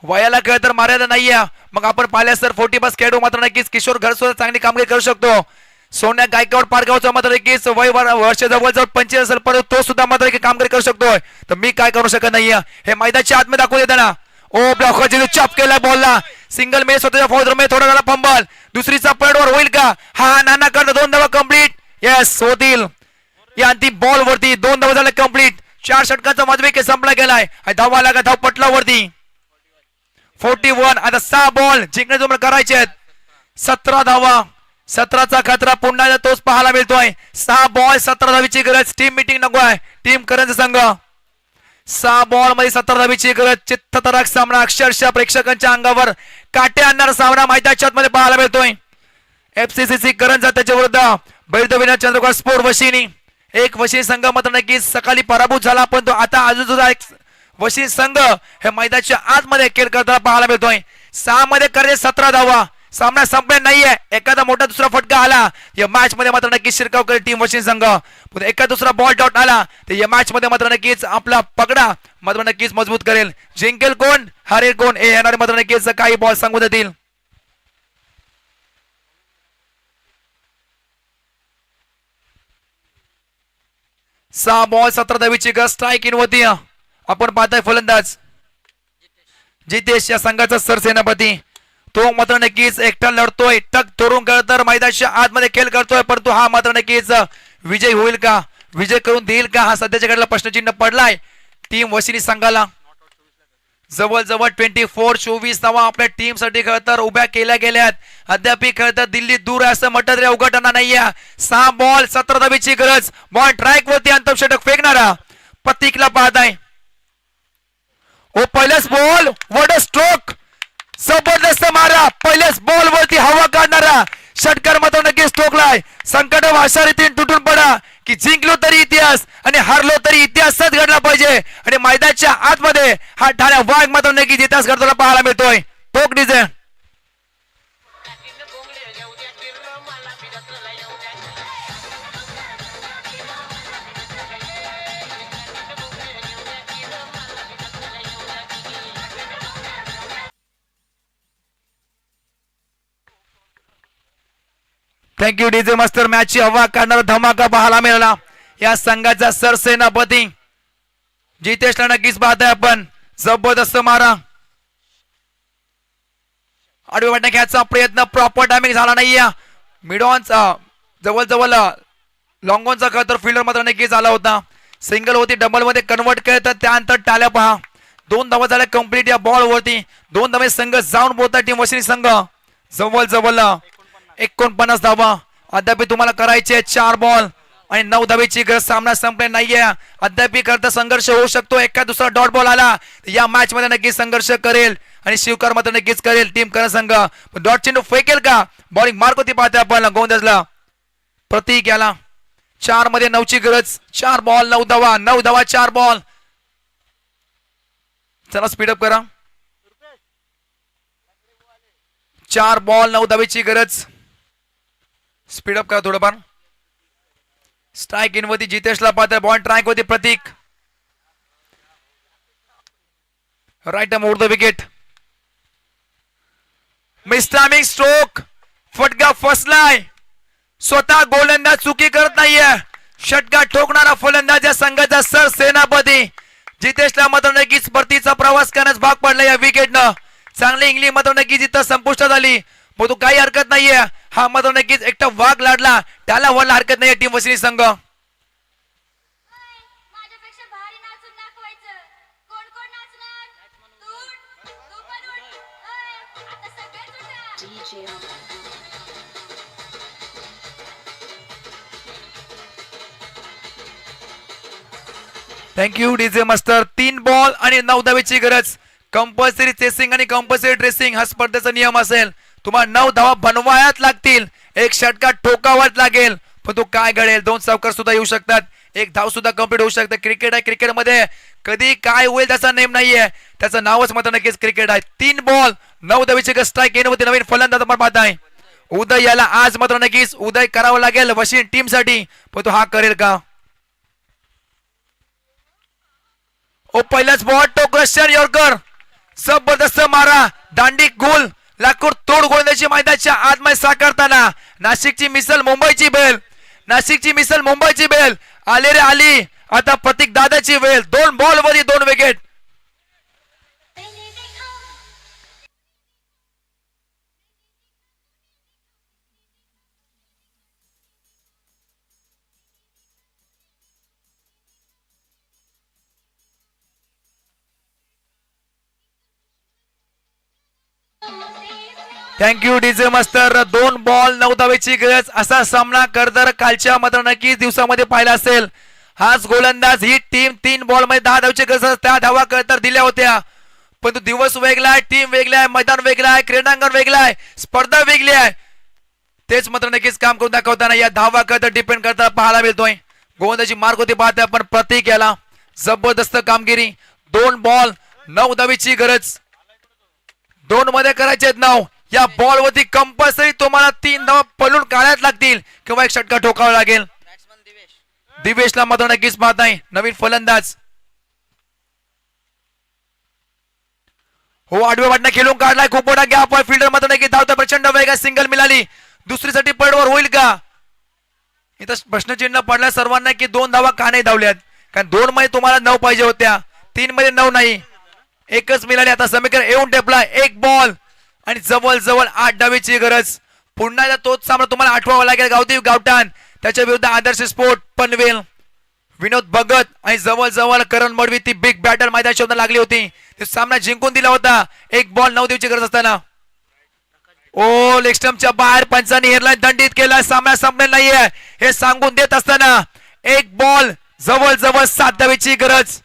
Speaker 2: वयाला खेळ तर मर्यादा नाहीये. मग आपण पाहिल्यास तर 40+ खेळाडू मात्र नक्कीच किशोर घर सुद्धा चांगली कामगिरी करू शकतो. सोन्या गायकवाड पारगावचा मात्र नक्कीच वय वर्ष जवळजवळ 25 असेल, परंतु तो सुद्धा मात्र कामगिरी करू शकतोय. तर मी काय करू शकत नाहीये हे मैदानाच्या आतमध्ये दाखवून देताना. ओ ब्लॉकर चॉप केला बॉलला. सिंगल मे स्वतःच्या फौजर मध्ये थोडा झाला फंबल. दुसरीचा पॉइंटवर होईल का? हा नाना करतो. 2 धावा कंप्लीट. येस होतील. या अंतिम बॉल वरती 2 धावा झाले कंप्लीट. 4 षटकांचा मधविकेट संपला गेलाय. धावा लागा धाव पटला वरती 41. आता 6 बॉल जिंकणे तुम्हाला करायचे आहेत. 17 धावा. 17चा खतरा पुन्हा तोच पाहायला मिळतोय. 6 बॉल 17 धावीची गरज. टीम मीटिंग नको आहे. टीम करंज संघ 6 बॉल मध्ये 17 धावीची गरज. चित्तथरारक सामना. अक्षरशः प्रेक्षकांच्या अंगावर काटे आणणारा सामना मैदानाच्या आतमध्ये पाहायला मिळतोय. FCCC करंज त्याच्या विरुद्ध बैरदविना चंद्रकांत स्पोर्ट वशिनी. एक वशिनी संघ मात्र नक्कीच सकाळी पराभूत झाला, पण तो आता आजूबाजूचा एक वशिनी संघ हे मैदानाच्या आतमध्ये खेळ करताना पाहायला मिळतोय. 6 मध्ये करे 17 धावा. सामना संपला नाहीये. एखादा मोठा दुसरा फटका आला या मॅच मध्ये मात्र नक्कीच शिरकाव करेल टीम वशिनी संघ. एका दुसरा बॉल डॉट आला तर या मॅच मध्ये मात्र नक्कीच आपला पगडा मात्र नक्कीच मजबूत करेल. जिंकेल कोण हरेल कोण हे येणारे मात्र नक्कीच काही बॉल सांगू देतील. सहा बॉल 17 धावीची गरज. स्ट्राईक इन होती. आपण पाहताय फलंदाज जितेश या संघाचा सरसेनापती. तो मात्र नक्कीच एकटा लढतोय. टक धरून तर मैदानाच्या आतमध्ये खेळ करतोय, परंतु हा मात्र नक्कीच विजय होईल का? विजय करून देईल का? हा सध्याच्या घडीला प्रश्नचिन्ह पडलाय टीम वशिनी संघाला. जवळजवळ 24 धावा आपल्या टीम साठी खरतर उभ्या केल्या गेल्यात. अद्याप खरतर दिल्ली दूर आहे असं म्हटलं तरी अवघडना नाहीये. 6 बॉल 17 धावीची गरज. बॉल ट्रॅक वरती अंतिम षटक फेकणारा प्रतीकला पाहताय. ओ पहिल्याच बॉल वड स्ट्रोक. जबरदस्त मारा. पहिल्याच बॉल वरती हवा काढणारा षटकार मात्र नक्कीच ठोकलाय. संकट भाषा रीतीने तुटून पडा की जिंकलो तरी इतिहास आणि हारलो तरी इतिहासच घडला पाहिजे. आणि मैदानाच्या आतमध्ये हा ठाण्या वाघ मात्र नक्कीच इतिहास घडताना पाहायला मिळतोय. टोक डीजे. Thank you DJ master. मॅचची हवा काढणारा धमाका पाहायला मिळाला. या संघाचा सरसेनापती जितेशला नक्कीच पाहताय आपण. जबरदस्त मारा. आडवी वाटण्या घ्यायचा प्रयत्न प्रॉपर टायमिंग झाला नाहीये. मिडॉनचा जवळजवळ लॉंगॉनचा खर तर फिल्डर मात्र नक्कीच आला होता. सिंगल होती डबल मध्ये कन्वर्ट करत त्यानंतर टाळ्या पहा. 2 धावा झाल्या कंप्लीट या बॉल वरती. 2 धावे संघ जाऊन बोलता टीम वशिनी संघ. जवळजवळ 49 धावा अद्याप तुम्हाला करायचे. 4 बॉल आणि 9 धावेची गरज. सामना संपला नाहीये. अद्याप करता संघर्ष होऊ शकतो. एका दुसरा डॉट बॉल आला या मॅच मध्ये नक्कीच संघर्ष करेल आणि शिवकार मात्र नक्कीच करेल टीम करण संघ. डॉट चेंडू फेकेल का? बॉलिंग मार्क होती पाहते आपण गोंदजला. प्रतीक याला 4 मध्ये 9 ची गरज. 4 बॉल 9 धावा. 9 धावा 4 बॉल. चला स्पीडअप करा. 4 बॉल 9 धावेची गरज. स्पीडअप करा थोडंफार. स्ट्राईक इन वरती जितेशला पाहताय. बॉल ट्रॅक होती प्रतीक. राईट मोड द विकेट. Mistimed stroke. फटका फसलाय. स्वतः गोलंदाज चुकी करत नाहीये. षटकार ठोकणारा फलंदाज या संघाचा सर सेनापती जितेशला मात्र नक्कीच परतीचा प्रवास करण्यास भाग पडला या विकेटनं. चांगली इंग्लिश मात्र नक्कीच इथं संपुष्टात आली. मग तू काही हरकत नाहीये. हा मात्र नक्कीच एकटा वाघ लाडला त्याला व्हायला हरकत नाहीये टीम वशिनी संघ.
Speaker 4: माझ्यापेक्षा भारी नाचून दाखवायचं. कोण कोण नाचणार? तू तू पण उठ. आता सगळेच उठा.
Speaker 2: Thank you DJ master. 3 बॉल आणि 9 धावेची गरज. कंपल्सरी चेसिंग आणि कंपल्सरी ड्रेसिंग हा स्पर्धेचा नियम असेल. तुम्हाला 9 धावा बनवायच लागतील. एक षटकार ठोकावाच लागेल. पण तो काय घडेल 2 चौकार सुद्धा येऊ शकतात. 1 धाव सुद्धा कंप्लीट होऊ शकते. क्रिकेट आहे. क्रिकेटमध्ये कधी काय होईल त्याचा नेम नाहीये. त्याचं नावच मात्र नक्कीच क्रिकेट आहे. 3 बॉल 9 धावेची गरज. स्ट्राईक येण्यामध्ये नवीन फलंदाज आपण पाहत आहे. उदय याला आज मात्र नक्कीच उदय करावं लागेल वशिनी टीम साठी. पण तो हा करेल का? ओ पहिलाच बॉल टोकरशन यॉर्कर. जबरदस्त मारा. दांडी गोल लाकूड तोड गोलंदाजी मैदानाच्या आतमध्ये साकारताना नाशिकची मिसल मुंबईची बेल. नाशिकची मिसल मुंबईची बेल. आले रे आली. आता प्रतीक दादाची वेळ. 2 बॉल मध्ये 2 wicket. Thank you DJ master. 2 ball 9 धावेची गरज. असा सामना करदर कालच्या मात्र नक्कीच दिवसामध्ये पाहिला असेल. हाच गोलंदाज ही टीम 3 बॉल मध्ये 10 धावेची गरज. त्या धावा करतर दिल्या होत्या. पण तो दिवस वेगळा आहे. टीम वेगळी आहे. मैदान वेगळं आहे. क्रीडांगण वेगळं आहे. स्पर्धा वेगळी आहे. तेच मात्र नक्कीच काम करून दाखवताना या धावा करता डिपेंड करता पाहायला मिळतोय. गोलंदाजी मार्ग होती पाहते आपण प्रतीक याला. जबरदस्त कामगिरी. 2 बॉल 9 धावेची गरज. 2 मध्ये करायचे 9. या बॉल वरती कंपल्सरी तुम्हाला 3 धावा पळून काढायला लागतील किंवा एक षटकार ठोकावा लागेल. दिवेशला मात्र नक्कीच पाहत नाही नवीन फलंदाज. हो आडव्या वाटणं खेळून काढलाय. खूप मोठा गॅप आहे. फिल्डर मात्र नक्कीच धावता. प्रचंड वेगात सिंगल मिळाली. दुसरीसाठी पडवर होईल का? इथं प्रश्नचिन्ह पडला सर्वांना की 2 धावा का नाही धावल्यात. कारण 2 मध्ये तुम्हाला 9 पाहिजे होत्या. 3 मध्ये 9 नाही. एकच मिळाली. आता समीकरण येऊन टेपला. 1 बॉल आणि जवळ जवळ 8 धावेची गरज. पुन्हा एकदा तोच सामना तुम्हाला आठवावा लागेल. गावदेव गावठाण त्याच्या विरुद्ध आदर्श स्पोर्ट पनवेल. विनोद भगत आणि जवळ जवळ करण मडवी ती बिग बॅटल मैदान शोधण्यात लागली होती. ते सामना जिंकून दिला होता. 1 बॉल 9 धावेची गरज असताना. ओ लेग स्टंपच्या बाहेर पंचांनी हेरलाय. दंडित केला. सामना संपलेला नाहीये हे सांगून देत असताना 1 बॉल जवळ जवळ 7 धावेची गरज.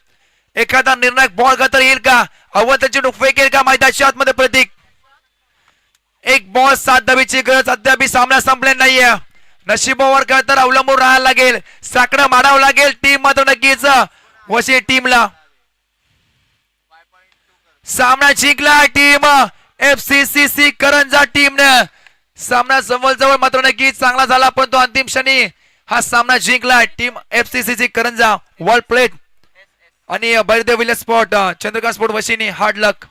Speaker 2: एखादा निर्णायक बॉल करता येईल का? अवतची चेंडू फेकेल का मैदानाच्या आतमध्ये प्रतीक? 1 बॉल 7 धावेची गरज. अद्याप सामना संपलेला नाहीये. नशिबावर काय तर अवलंबून राहायला लागेल. साकडं मारावं लागेल टीम मात्र नक्कीच वशिनी टीमला. सामना जिंकला टीम FCCC करंजा टीमने. सामना जवळ जवळ मात्र नक्कीच चांगला झाला पण तो अंतिम क्षणी हा सामना जिंकला team FCCC Karanja. World plate आणि Bairdev village spot Chandrakant sport वशिनी. हार्ड लक.